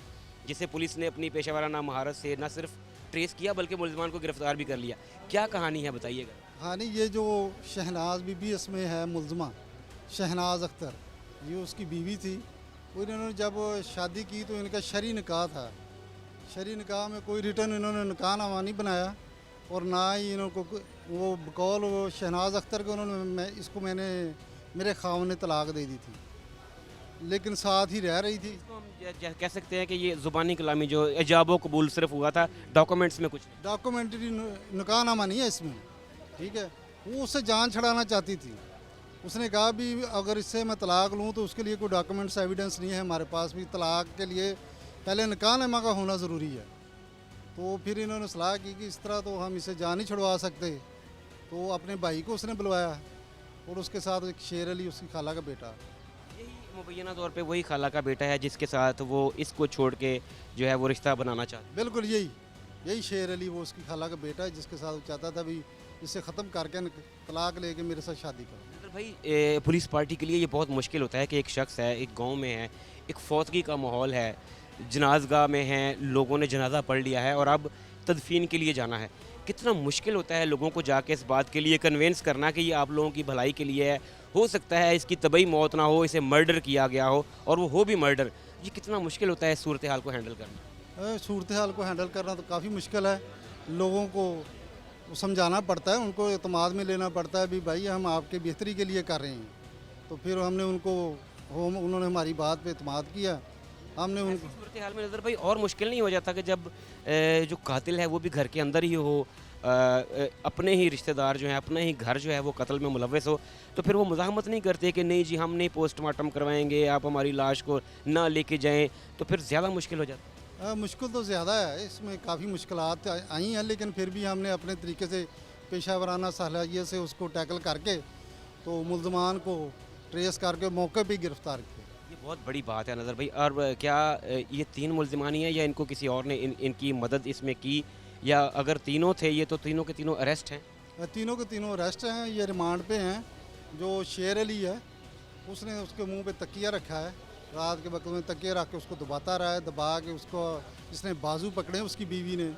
[SPEAKER 1] जिसे पुलिस ने अपनी पेशा वाराना महारत से न सिर्फ ट्रेस किया बल्कि मुल्ज़िमान को गिरफ्तार भी कर लिया। क्या कहानी है बताइएगा।
[SPEAKER 4] हाँ नहीं, ये जो शहनाज बीबी इसमें है मुल्ज़िमा शहनाज अख्तर, ये उसकी बीवी थी। इन्होंने जब शादी की तो इनका शरई निकाह था। शरई निकाह में कोई रिटर्न इन्होंने निकाहनामा नहीं बनाया और ना ही इनको वो बकौल वो शहनाज अख्तर को मैंने मेरे खावन ने तलाक दे दी थी, लेकिन साथ ही रह रही थी।
[SPEAKER 1] इसको हम कह सकते हैं कि ये ज़ुबानी कलामी जो इजाबो कबूल सिर्फ हुआ था, डॉक्यूमेंट्स में कुछ नहीं।
[SPEAKER 4] डॉक्यूमेंट्री निकाहनामा नहीं है इसमें, ठीक है। वो उससे जान छड़ाना चाहती थी। उसने कहा भी अगर इससे मैं तलाक लूँ तो उसके लिए कोई डॉक्यूमेंट्स एविडेंस नहीं है हमारे पास, भी तलाक के लिए पहले निकाहनामा का होना ज़रूरी है। तो फिर इन्होंने सलाह की कि इस तरह तो हम इसे जान नहीं छुड़वा सकते, तो अपने भाई को उसने बुलवाया और उसके साथ एक शेर अली उसकी खाला का बेटा।
[SPEAKER 1] यही मुबैना तौर पे वही खाला का बेटा है जिसके साथ वो इसको छोड़ के जो है वो रिश्ता बनाना चाहता।
[SPEAKER 4] बिल्कुल यही शेर अली वो उसकी खाला का बेटा है जिसके साथ वो चाहता था भी इसे ख़त्म करके तलाक लेके मेरे साथ शादी करो।
[SPEAKER 1] तो भाई पुलिस पार्टी के लिए ये बहुत मुश्किल होता है कि एक शख्स है, एक गांव में है, एक फौतगी का माहौल है, जनाजगाह में हैं, लोगों ने जनाजा पढ़ लिया है और अब तदफीन के लिए जाना है। कितना मुश्किल होता है लोगों को जाके इस बात के लिए कन्वेंस करना कि ये आप लोगों की भलाई के लिए है। हो सकता है इसकी तबई मौत ना हो, इसे मर्डर किया गया हो और वो हो भी मर्डर। ये कितना मुश्किल होता है इस सूरत हाल को हैंडल करना।
[SPEAKER 4] सूरत हाल को हैंडल करना तो काफ़ी मुश्किल है। लोगों को समझाना पड़ता है, उनको एतमाद में लेना पड़ता है भी भाई हम आपके बेहतरी के लिए कर रहे हैं। तो फिर हमने उन्होंने हमारी बात पे एतमाद किया। हमने उन
[SPEAKER 1] सूरत हाल में नज़र भाई और मुश्किल नहीं हो जाता कि जब जो कातिल है वो भी घर के अंदर ही हो, अपने ही रिश्तेदार जो हैं, अपने ही घर जो है वो कत्ल में मुलव्वस हो, तो फिर वो मुज़ाहमत नहीं करते कि नहीं जी हम नहीं पोस्टमार्टम करवाएंगे, आप हमारी लाश को ना लेके जाएं, तो फिर ज़्यादा मुश्किल हो जाता है।
[SPEAKER 4] मुश्किल तो ज़्यादा है, इसमें काफ़ी मुश्किलात आई हैं, लेकिन फिर भी हमने अपने तरीके से पेशा वराना सलाहियत से उसको टैकल करके तो मुल्ज़मान को ट्रेस करके मौके पे गिरफ़्तार किया।
[SPEAKER 1] ये बहुत बड़ी बात है नज़र भाई। और क्या ये 3 मुल्ज़िमानी हैं या इनको किसी और ने इनकी मदद इसमें की, या अगर तीनों थे ये तो तीनों के तीनों अरेस्ट हैं?
[SPEAKER 4] तीनों के तीनों अरेस्ट हैं, ये रिमांड पे हैं। जो शेर अली है उसने उसके मुंह पे तकिया रखा है, रात के वक्त में तकिया रख के उसको दबाता रहा है, दबा के उसको इसने बाजू पकड़े उसकी बीवी ने,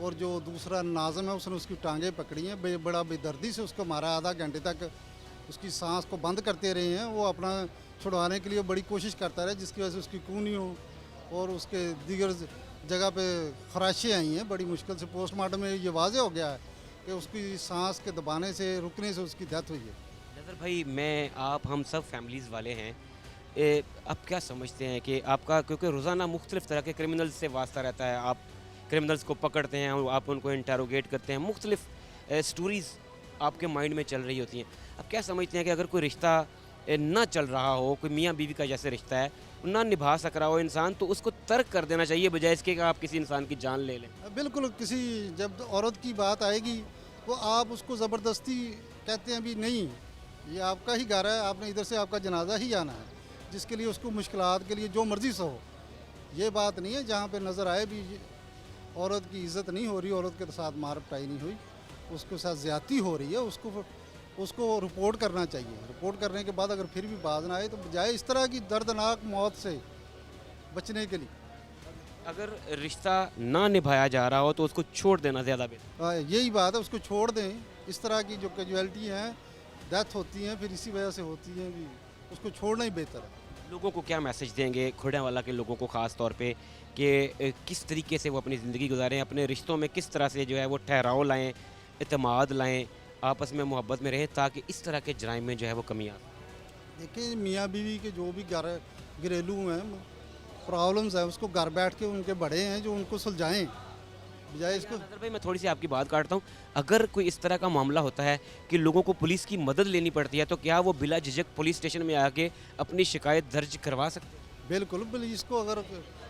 [SPEAKER 4] और जो दूसरा नाज़म है उसने उसकी टांगें पकड़ी हैं, बड़ा बेदर्दी से उसको मारा। आधा घंटे तक उसकी सांस को बंद करते रहे हैं। वो अपना छुड़वाने के लिए बड़ी कोशिश करता रहा, जिसकी वजह से उसकी खूनी हो और उसके दीगर जगह पे खराशें आई हैं बड़ी मुश्किल से। पोस्टमार्टम में ये वाज़े हो गया है कि उसकी सांस के दबाने से, रुकने से उसकी डेथ हुई है।
[SPEAKER 1] नज़र भाई, मैं आप हम सब फैमिलीज़ वाले हैं, आप क्या समझते हैं कि आपका, क्योंकि रोज़ाना मुख्तलिफ़ तरह के क्रिमिनल्स से वास्ता रहता है, आप क्रिमिनल्स को पकड़ते हैं, आप उनको इंटरोगेट करते हैं, मुख्तलिफ़ स्टोरीज़ आपके माइंड में चल रही होती हैं। आप क्या समझते हैं कि अगर कोई रिश्ता ना चल रहा हो, कोई मियाँ बीवी का जैसे रिश्ता है, ना निभा सक रहा हो इंसान, तो उसको तर्क कर देना चाहिए बजाय इसके कि आप किसी इंसान की जान ले लें?
[SPEAKER 4] बिल्कुल, किसी जब औरत की बात आएगी तो आप उसको ज़बरदस्ती कहते हैं भी नहीं, ये आपका ही घर है, आपने इधर से आपका जनाजा ही आना है, जिसके लिए उसको मुश्किलात के लिए जो मर्ज़ी से हो। ये बात नहीं है जहाँ पे नज़र आए भी औरत की इज़्ज़त नहीं हो रही, औरत के साथ मार पिटाई नहीं हुई, उसके साथ ज़्यादती हो रही है, उसको रिपोर्ट करना चाहिए। रिपोर्ट करने के बाद अगर फिर भी बाज ना आए तो बजाय इस तरह की दर्दनाक मौत से बचने के लिए
[SPEAKER 1] अगर रिश्ता ना निभाया जा रहा हो तो उसको छोड़ देना ज़्यादा बेहतर।
[SPEAKER 4] यही बात है, उसको छोड़ दें। इस तरह की जो कैजुअलिटी हैं, डेथ होती हैं, फिर इसी वजह से होती हैं भी, उसको छोड़ना ही बेहतर है।
[SPEAKER 1] लोगों को क्या मैसेज देंगे, खुड़ियांवाला के लोगों को ख़ास तौर पे, कि किस तरीके से वो अपनी ज़िंदगी गुजारें, अपने रिश्तों में किस तरह से जो है वो ठहराव लाएँ, इत्मीनान लाएँ, आपस में मोहब्बत में रहें, ताकि इस तरह के जराइम में जो है वो कमी आ सके?
[SPEAKER 4] देखिए, मियाँ बीवी के जो भी घरेलू हैं प्रॉब्लम्स हैं, उसको घर बैठ के उनके बड़े हैं जो उनको सुलझाएं, बजाय इसको।
[SPEAKER 1] नज़र भाई, मैं थोड़ी सी आपकी बात काटता हूँ। अगर कोई इस तरह का मामला होता है कि लोगों को पुलिस की मदद लेनी पड़ती है, तो क्या वो बिला झिझक पुलिस स्टेशन में आके अपनी शिकायत दर्ज करवा सकते हैं?
[SPEAKER 4] बिल्कुल, पुलिस को अगर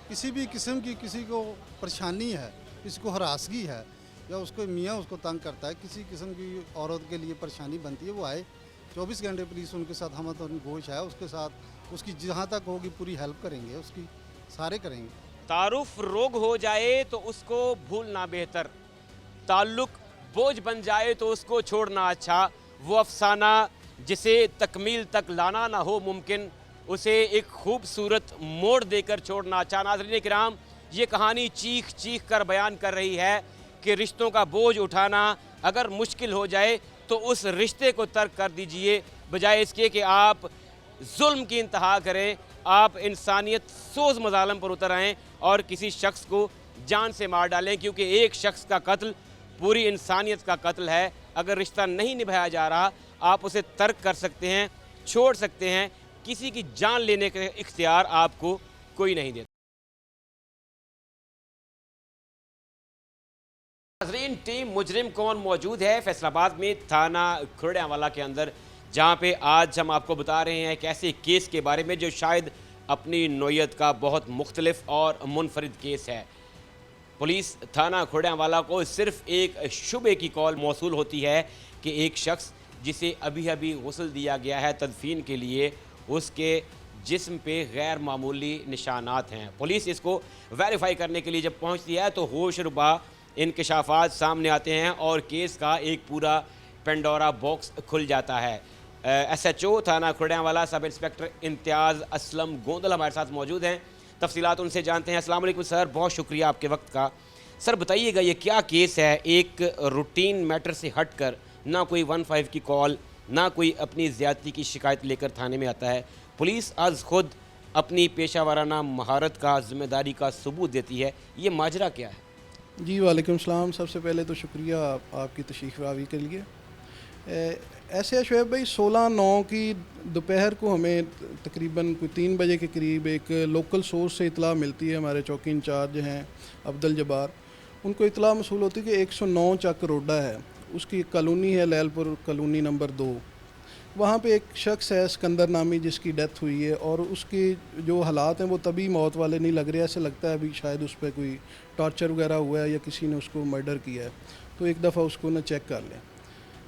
[SPEAKER 4] किसी भी किस्म की किसी को परेशानी है, किसी को हरासगी है, या उसको मियाँ उसको तंग करता है, किसी किस्म की औरत के लिए परेशानी बनती है, वो आए। 24 घंटे पुलिस उनके साथ हमत गोश है, उसके साथ उसकी जहाँ तक होगी पूरी हेल्प करेंगे, उसकी सारे करेंगे।
[SPEAKER 1] तारुफ रोग हो जाए तो उसको भूलना बेहतर, ताल्लुक बोझ बन जाए तो उसको छोड़ना अच्छा, वो अफसाना जिसे तकमील तक लाना ना हो मुमकिन, उसे एक खूबसूरत मोड़ देकर छोड़ना अच्छा। नाज़रीन किराम, ये कहानी चीख चीख कर बयान कर रही है कि रिश्तों का बोझ उठाना अगर मुश्किल हो जाए तो उस रिश्ते को तर्क कर दीजिए, बजाय इसके कि आप जुल्म की इंतहा करें, आप इंसानियत सोज़ मज़ालम पर उतर आएँ और किसी शख्स को जान से मार डालें, क्योंकि एक शख्स का कत्ल पूरी इंसानियत का कत्ल है। अगर रिश्ता नहीं निभाया जा रहा, आप उसे तर्क कर सकते हैं, छोड़ सकते हैं, किसी की जान लेने का इख्तियार आपको कोई नहीं देता। नाज़रीन, टीम मुजरिम कौन मौजूद है फैसलाबाद में थाना खुड़ियांवाला के अंदर, जहां पे आज हम आपको बता रहे हैं एक ऐसे केस के बारे में जो शायद अपनी नौयत का बहुत मुख्तलिफ और मुनफरिद केस है। पुलिस थाना खुड़ियांवाला को सिर्फ एक शुबे की कॉल मौसूल होती है कि एक शख्स जिसे अभी अभी गुस्ल दिया गया है तदफीन के लिए, उसके जिस्म पे गैर मामूली निशानात हैं। पुलिस इसको वेरीफाई करने के लिए जब पहुंचती है तो होशरुबा इंकशाफात सामने आते हैं और केस का एक पूरा पेंडोरा बॉक्स खुल जाता है। SHO थाना खुड़ियांवाला सब इंस्पेक्टर इम्तियाज़ असलम गोंदल हमारे साथ मौजूद हैं, तफसीलात उनसे जानते हैं। अस्सलाम वालेकुम सर, बहुत शुक्रिया आपके वक्त का। सर बताइएगा, ये क्या केस है? एक रूटीन मैटर से हट कर ना कोई 15 की कॉल, ना कोई अपनी ज़्यादती की शिकायत लेकर थाने में आता है, पुलिस आज खुद अपनी पेशा महारत का, ज़िम्मेदारी का सबूत देती है, ये माजरा क्या है?
[SPEAKER 5] जी वालेकुम सलाम। सबसे पहले तो शुक्रिया आपकी तशरीफ़ आवी के लिए। ऐसे शोएब भाई, 16/9 की दोपहर को हमें तकरीबन कोई 3 बजे के करीब एक लोकल सोर्स से इतला मिलती है। हमारे चौकी इंचार्ज हैं अब्दुल जब्बार, उनको इतला मसूल होती है कि 109 चक रोडा है, उसकी कॉलोनी है लैलपुर कॉलोनी नंबर 2, वहाँ पे एक शख्स है सिकंदर नामी जिसकी डेथ हुई है, और उसके जो हालात हैं वो तभी मौत वाले नहीं लग रहे, ऐसे लगता है अभी शायद उस पर कोई टॉर्चर वगैरह हुआ है या किसी ने उसको मर्डर किया है, तो एक दफ़ा उसको ना चेक कर लें।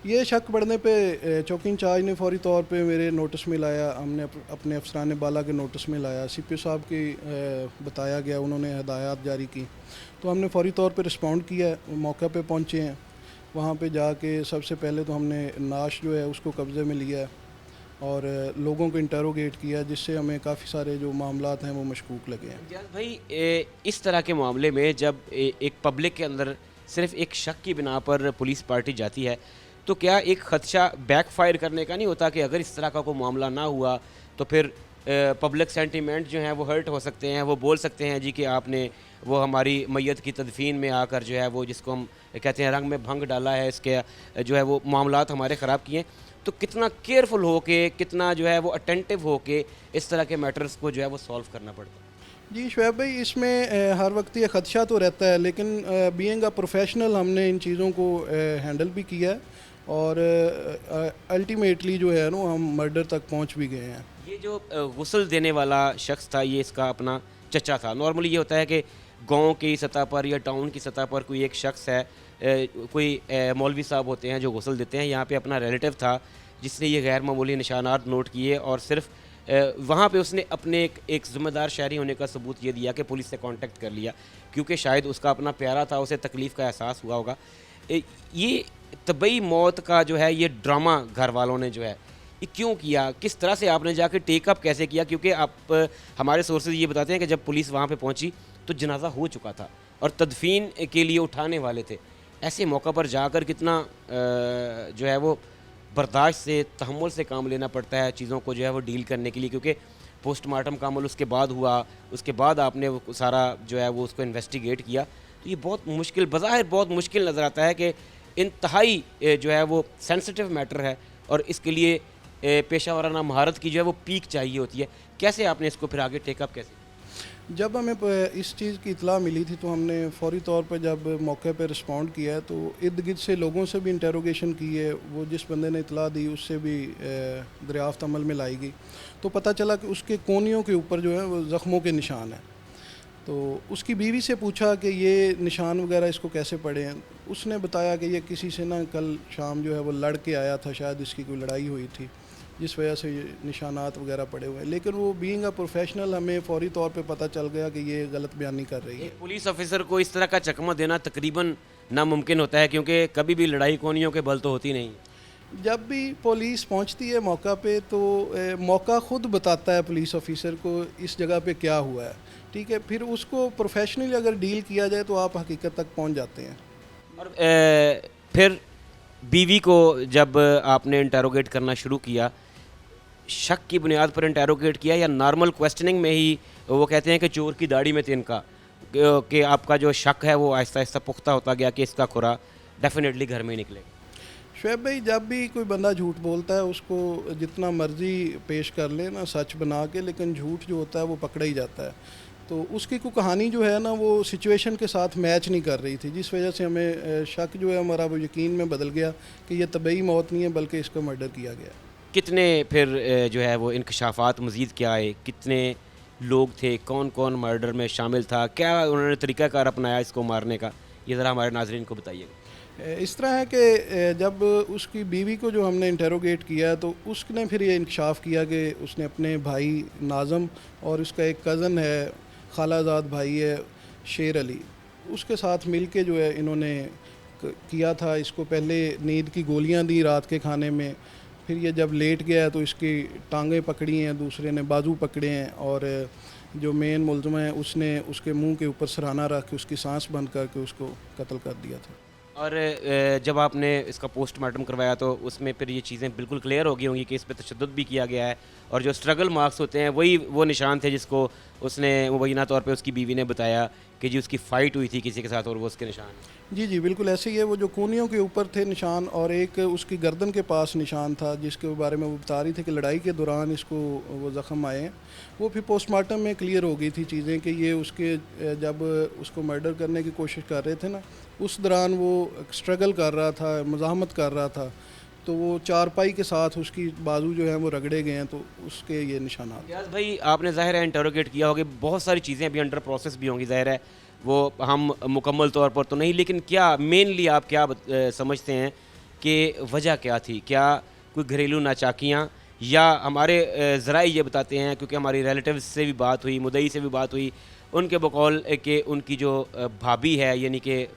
[SPEAKER 5] ये शक बढ़ने पे चौकी इंचार्ज ने फौरी तौर पे मेरे नोटिस में लाया, हमने अपने अफसरान बाला के नोटिस में लाया, CPO साहब की बताया गया, उन्होंने हदायत जारी की, तो हमने फौरी तौर पे रिस्पॉन्ड किया, मौका पे पहुँचे हैं। वहाँ पे जाके सबसे पहले तो हमने नाश जो है उसको कब्ज़े में लिया और लोगों को इंटरोगेट किया, जिससे हमें काफ़ी सारे जो मामलात हैं वो मशकूक लगे हैं।
[SPEAKER 1] इम्तियाज़ भाई, इस तरह के मामले में जब एक पब्लिक के अंदर सिर्फ एक शक की बिना पर पुलिस पार्टी जाती है, तो क्या एक खदशा बैकफायर करने का नहीं होता कि अगर इस तरह का कोई मामला ना हुआ तो फिर पब्लिक सेंटीमेंट जो है वो हर्ट हो सकते हैं, वो बोल सकते हैं जी कि आपने वो हमारी मैयत की तदफीन में आकर जो है वो जिसको हम कहते हैं रंग में भंग डाला है, इसके जो है वो मामलात हमारे ख़राब किए। तो कितना केयरफुल हो के, कितना जो है वो अटेंटिव हो के इस तरह के मैटर्स को जो है वो सॉल्व करना पड़ता है।
[SPEAKER 5] जी शुएब भाई, इसमें हर वक्त ये खदशा तो रहता है, लेकिन बीइंग अ प्रोफेशनल हमने इन चीज़ों को हैंडल भी किया है और अल्टीमेटली जो है ना हम मर्डर तक पहुंच भी गए हैं।
[SPEAKER 1] ये जो गुस्ल देने वाला शख्स था, ये इसका अपना चचा था। नॉर्मली ये होता है कि गांव की सतह पर या टाउन की सतह पर कोई एक शख्स है, कोई मौलवी साहब होते हैं जो गुस्ल देते हैं, यहाँ पे अपना रिलेटिव था जिसने ये गैर मामूली निशानात नोट किए और सिर्फ वहाँ पे उसने अपने एक ज़िम्मेदार शहरी होने का सबूत ये दिया कि पुलिस से कांटेक्ट कर लिया, क्योंकि शायद उसका अपना प्यारा था, उसे तकलीफ़ का एहसास हुआ होगा। ये तबई मौत का जो है ये ड्रामा घर वालों ने जो है ये क्यों किया, किस तरह से आपने जाके टेकअप कैसे किया? क्योंकि आप हमारे सोर्सेज ये बताते हैं कि जब पुलिस वहाँ पे पहुँची तो जनाजा हो चुका था और तदफीन के लिए उठाने वाले थे। ऐसे मौका पर जाकर कितना जो है वो बर्दाश्त से, तहम्मुल से काम लेना पड़ता है चीज़ों को जो है वो डील करने के लिए, क्योंकि पोस्टमार्टम का अमल उसके बाद हुआ, उसके बाद आपने वो सारा जो है वो उसको इन्वेस्टिगेट किया। तो ये बहुत मुश्किल, बज़ाहिर बहुत मुश्किल नज़र आता है कि इंतहाई जो है वो सेंसिटिव मैटर है और इसके लिए पेशा वाराना महारत की जो है वो पीक चाहिए होती है। कैसे आपने इसको फिर आगे टेकअप कैसे?
[SPEAKER 5] जब हमें इस चीज़ की इतला मिली थी तो हमने फ़ौरी तौर पर जब मौके पर रिस्पॉन्ड किया है तो इर्द गिर्द से लोगों से भी इंटरोगेशन की है, वो जिस बंदे ने इतला दी उससे भी दरियाफ्त अमल में लाई गई, तो पता चला कि उसके कोनियों के ऊपर जो है वो ज़ख्मों के निशान हैं। तो उसकी बीवी से पूछा कि ये निशान वगैरह इसको कैसे पड़े हैं, उसने बताया कि ये किसी से ना कल शाम जो है वो लड़ के आया था, शायद इसकी कोई लड़ाई हुई थी जिस वजह से ये निशानात वगैरह पड़े हुए हैं। लेकिन वो बीइंग अ प्रोफेशनल हमें फ़ौरी तौर पे पता चल गया कि ये गलत बयानी कर रही है।
[SPEAKER 1] एक पुलिस ऑफिसर को इस तरह का चकमा देना तकरीबन नामुमकिन होता है, क्योंकि कभी भी लड़ाई कोनियों के बल तो होती नहीं।
[SPEAKER 5] जब भी पुलिस पहुंचती है मौका पे तो मौका ख़ुद बताता है पुलिस ऑफिसर को इस जगह पे क्या हुआ है, ठीक है, फिर उसको प्रोफेशनली अगर डील किया जाए तो आप हकीकत तक पहुंच जाते हैं।
[SPEAKER 1] और फिर बीवी को जब आपने इंटरोगेट करना शुरू किया, शक की बुनियाद पर इंटरोगेट किया या नॉर्मल क्वेश्चनिंग में ही वो कहते हैं कि चोर की दाढ़ी में तिनका, कि आपका जो शक है वो आहिस्ता आहिस्ता पुख्ता होता गया कि इसका खुरा डेफिनेटली घर में ही निकलेगा?
[SPEAKER 5] शुएब भाई, जब भी कोई बंदा झूठ बोलता है उसको जितना मर्जी पेश कर ले ना सच बना के, लेकिन झूठ जो होता है वो पकड़ा ही जाता है। तो उसकी कोई कहानी जो है ना वो सिचुएशन के साथ मैच नहीं कर रही थी, जिस वजह से हमें शक जो है हमारा वो यकीन में बदल गया कि ये तबई मौत नहीं है बल्कि इसका मर्डर किया गया।
[SPEAKER 1] कितने फिर जो है वो इंकशाफात मज़ीद क्या आए, कितने लोग थे, कौन कौन मर्डर में शामिल था, क्या उन्होंने तरीक़ाकार अपनाया इसको मारने का, ये ज़रा हमारे नाज़रीन को बताइएगा।
[SPEAKER 5] इस तरह है कि जब उसकी बीवी को जो हमने इंटरोगेट किया तो उसने फिर ये इंकशाफ किया कि उसने अपने भाई नाज़म और उसका एक कज़न है, खालाजाद भाई है शेर अली, उसके साथ मिल के जो है इन्होंने किया था। इसको पहले नींद की गोलियां दी रात के खाने में, फिर ये जब लेट गया तो इसकी टांगें पकड़ी हैं, दूसरे ने बाजू पकड़े हैं और जो मेन मुलज़िम है उसने उसके मुंह के ऊपर सराहना रख के उसकी सांस बंद करके उसको कत्ल कर दिया था।
[SPEAKER 1] और जब आपने इसका पोस्टमार्टम करवाया तो उसमें फिर ये चीज़ें बिल्कुल क्लियर हो गई होंगी कि इस पर तशद्दुद भी किया गया है और जो स्ट्रगल मार्क्स होते हैं वही वो निशान थे जिसको उसने मुबैना तौर पे उसकी बीवी ने बताया कि जी उसकी फ़ाइट हुई थी किसी के साथ और वो उसके निशान।
[SPEAKER 5] जी जी बिल्कुल ऐसे ही है, वो जो कोनियों के ऊपर थे निशान और एक उसकी गर्दन के पास निशान था जिसके बारे में वो बता रही थी कि लड़ाई के दौरान इसको वो ज़ख़म आए हैं। वो फिर पोस्टमार्टम में क्लियर हो गई थी चीज़ें कि ये उसके जब उसको मर्डर करने की कोशिश कर रहे थे ना, उस दौरान वो स्ट्रगल कर रहा था, मज़ाहमत कर रहा था, तो वो चारपाई के साथ उसकी बाजू जो है वो रगड़े गए हैं, तो उसके ये निशानात।
[SPEAKER 1] इम्तियाज़ भाई, आपने ज़ाहिर है इंटरोगेट किया होगा, बहुत सारी चीज़ें अभी अंडर प्रोसेस भी होंगी, ज़ाहिर है वो हम मुकम्मल तौर पर तो नहीं, लेकिन क्या मेनली आप क्या समझते हैं कि वजह क्या थी? क्या कोई घरेलू नाचाकियाँ, या हमारे ज़राए ये बताते हैं, क्योंकि हमारी रिलेटिव्स से भी बात हुई, मुदई से भी बात हुई, उनके बकौल कि उनकी जो भाभी है, यानी कि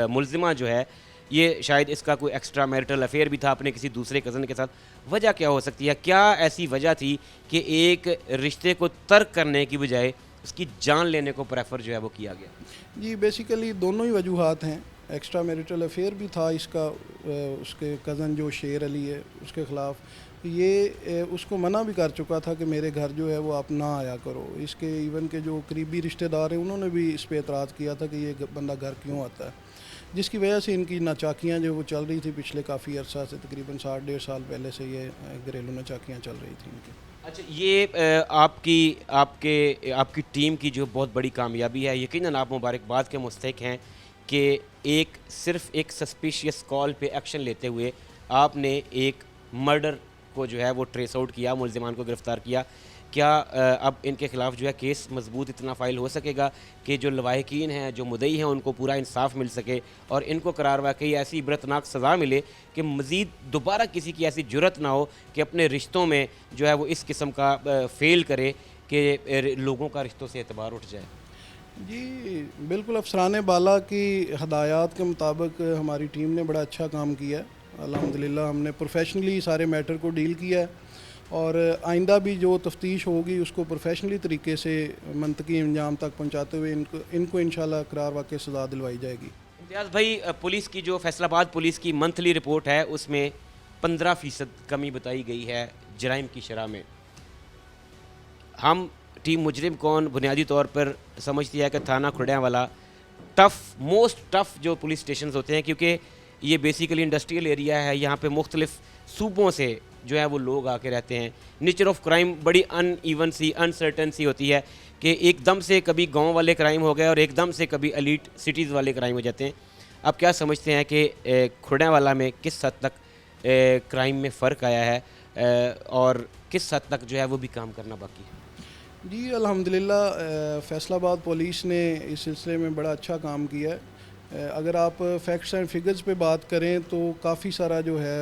[SPEAKER 1] मुलजिमा जो है, ये शायद इसका कोई एक्स्ट्रा मैरिटल अफेयर भी था अपने किसी दूसरे कज़न के साथ। वजह क्या हो सकती है? क्या ऐसी वजह थी कि एक रिश्ते को तर्क करने की बजाय उसकी जान लेने को प्रेफर जो है वो किया गया?
[SPEAKER 5] जी, बेसिकली दोनों ही वजूहात हैं। एक्स्ट्रा मैरिटल अफेयर भी था इसका, उसके कज़न जो शेर अली है उसके ख़िलाफ़, ये उसको मना भी कर चुका था कि मेरे घर जो है वो आप ना आया करो। इसके इवन के जो करीबी रिश्तेदार हैं उन्होंने भी इस पे एतराज़ किया था कि ये बंदा घर क्यों आता है, जिसकी वजह से इनकी नाचाकियाँ जो वो चल रही थी पिछले काफ़ी अरसा से, तकरीबन 60-1.5 साल पहले से ये घरेलू नाचाकियाँ चल रही थी इनकी।
[SPEAKER 1] अच्छा, ये आपकी टीम की जो बहुत बड़ी कामयाबी है, यकीनन आप मुबारकबाद के मुस्तहिक हैं कि सिर्फ एक सस्पिशियस कॉल पे एक्शन लेते हुए आपने एक मर्डर को जो है वो ट्रेस आउट किया, मुलजिमान को गिरफ़्तार किया। क्या अब इनके ख़िलाफ़ जो है केस मजबूत इतना फ़ाइल हो सकेगा कि जो लवाहिकीन हैं, जो मुद्दई हैं, उनको पूरा इंसाफ मिल सके और इनको करार वाकई ऐसी इबरतनाक सज़ा मिले कि मज़ीद दोबारा किसी की ऐसी जुर्रत ना हो कि अपने रिश्तों में जो है वो इस किस्म का फ़ेल करे कि लोगों का रिश्तों से एतबार उठ जाए?
[SPEAKER 5] जी बिल्कुल, अफसरान बाला की हदायत के मुताबिक हमारी टीम ने बड़ा अच्छा काम किया है। अल्हम्दुलिल्लाह हमने प्रोफेशनली सारे मैटर को डील किया है और आइंदा भी जो तफ्तीश होगी उसको प्रोफेशनली तरीके से मंतकी अंजाम तक पहुंचाते हुए इनको इंशाल्लाह करार वाक़ई सज़ा दिलवाई जाएगी।
[SPEAKER 1] इम्तियाज़ भाई, पुलिस की जो फैसलाबाद पुलिस की मंथली रिपोर्ट है उसमें 15% कमी बताई गई है जराइम की शरह में। हम टीम मुजरिम कौन बुनियादी तौर पर समझती है कि थाना खुर्डियांवाला मोस्ट टफ़ जो पुलिस स्टेशन होते हैं, क्योंकि ये बेसिकली इंडस्ट्रियल एरिया है, यहाँ पे मुख्तलिफ सूबों से जो है वो लोग आके रहते हैं। नेचर ऑफ क्राइम बड़ी अनइवन सी, अनसर्टन सी होती है कि एकदम से कभी गांव वाले क्राइम हो गए और एकदम से कभी एलीट सिटीज़ वाले क्राइम हो जाते हैं। आप क्या समझते हैं कि खुर्डियांवाला में किस हद तक क्राइम में फ़र्क आया है और किस हद तक जो है वो भी काम करना बाकी है?
[SPEAKER 5] जी अल्हम्दुलिल्लाह फैसलाबाद पुलिस ने इस सिलसिले में बड़ा अच्छा काम किया है। अगर आप फैक्ट्स एंड फिगर्स पे बात करें तो काफ़ी सारा जो है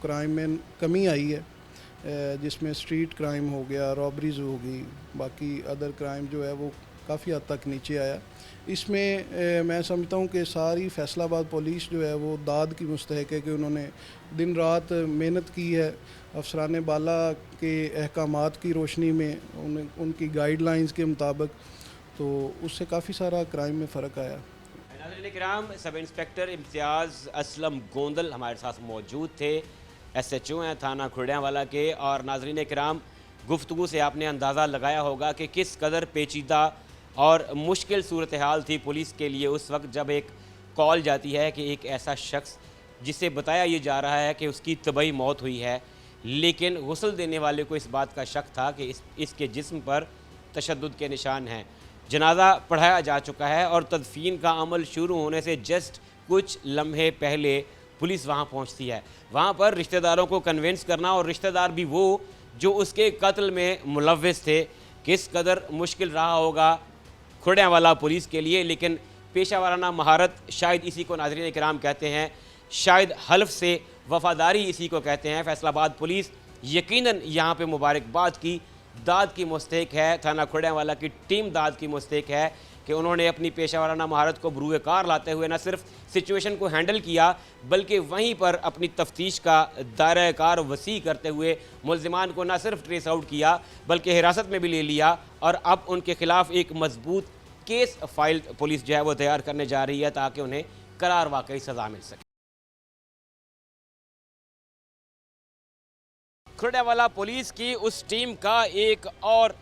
[SPEAKER 5] क्राइम में कमी आई है, जिसमें स्ट्रीट क्राइम हो गया, रॉबरीज होगी, बाकी अदर क्राइम जो है वो काफ़ी हद तक नीचे आया। इसमें मैं समझता हूँ कि सारी फैसलाबाद पुलिस जो है वो दाद की मुस्तहिक है कि उन्होंने दिन रात मेहनत की है। अफसरान बाला के अहकामात की रोशनी में उनकी गाइडलाइंस के मुताबिक, तो उससे काफ़ी सारा क्राइम में फ़र्क आया।
[SPEAKER 1] नाज़रीन किराम, सब इंस्पेक्टर इम्तियाज़ असलम गोंदल हमारे साथ मौजूद थे, SHO हैं थाना खुर्डियांवाला के। और नाज़रीन किराम, गुफ्तगू से आपने अंदाज़ा लगाया होगा कि किस कदर पेचीदा और मुश्किल सूरत हाल थी पुलिस के लिए उस वक्त जब एक कॉल जाती है कि एक ऐसा शख्स जिसे बताया ये जा रहा है कि उसकी तबई मौत हुई है, लेकिन गुस्ल देने वाले को इस बात का शक था कि इसके जिस्म पर तशद्दुद के निशान हैं। जनाजा पढ़ाया जा चुका है और तदफीन का अमल शुरू होने से जस्ट कुछ लम्हे पहले पुलिस वहाँ पहुँचती है। वहाँ पर रिश्तेदारों को कन्विंस करना, और रिश्तेदार भी वो जो उसके कत्ल में मुलव्विस थे, किस कदर मुश्किल रहा होगा खुर्डियांवाला पुलिस के लिए। लेकिन पेशा वाराना महारत शायद इसी को नाज़रीन किराम कहते हैं, शायद हल्फ से वफ़ादारी इसी को कहते हैं। फैसलाबाद पुलिस यकीनन यहाँ पे मुबारकबाद की दाद की मुस्तहिक है, थाना खुर्डियांवाला की टीम दाद की मुस्तहिक है कि उन्होंने अपनी पेशा वाराना महारत को बरूए कार लाते हुए न सिर्फ सिचुएशन को हैंडल किया, बल्कि वहीं पर अपनी तफ्तीश का दायरा कार वसी करते हुए मुलजिमान को न सिर्फ ट्रेस आउट किया बल्कि हिरासत में भी ले लिया, और अब उनके खिलाफ एक मजबूत केस फाइल पुलिस जो है वो तैयार करने जा रही है ताकि उन्हें करार वाकई सज़ा मिल सके। खुर्डियांवाला पुलिस की उस टीम का एक और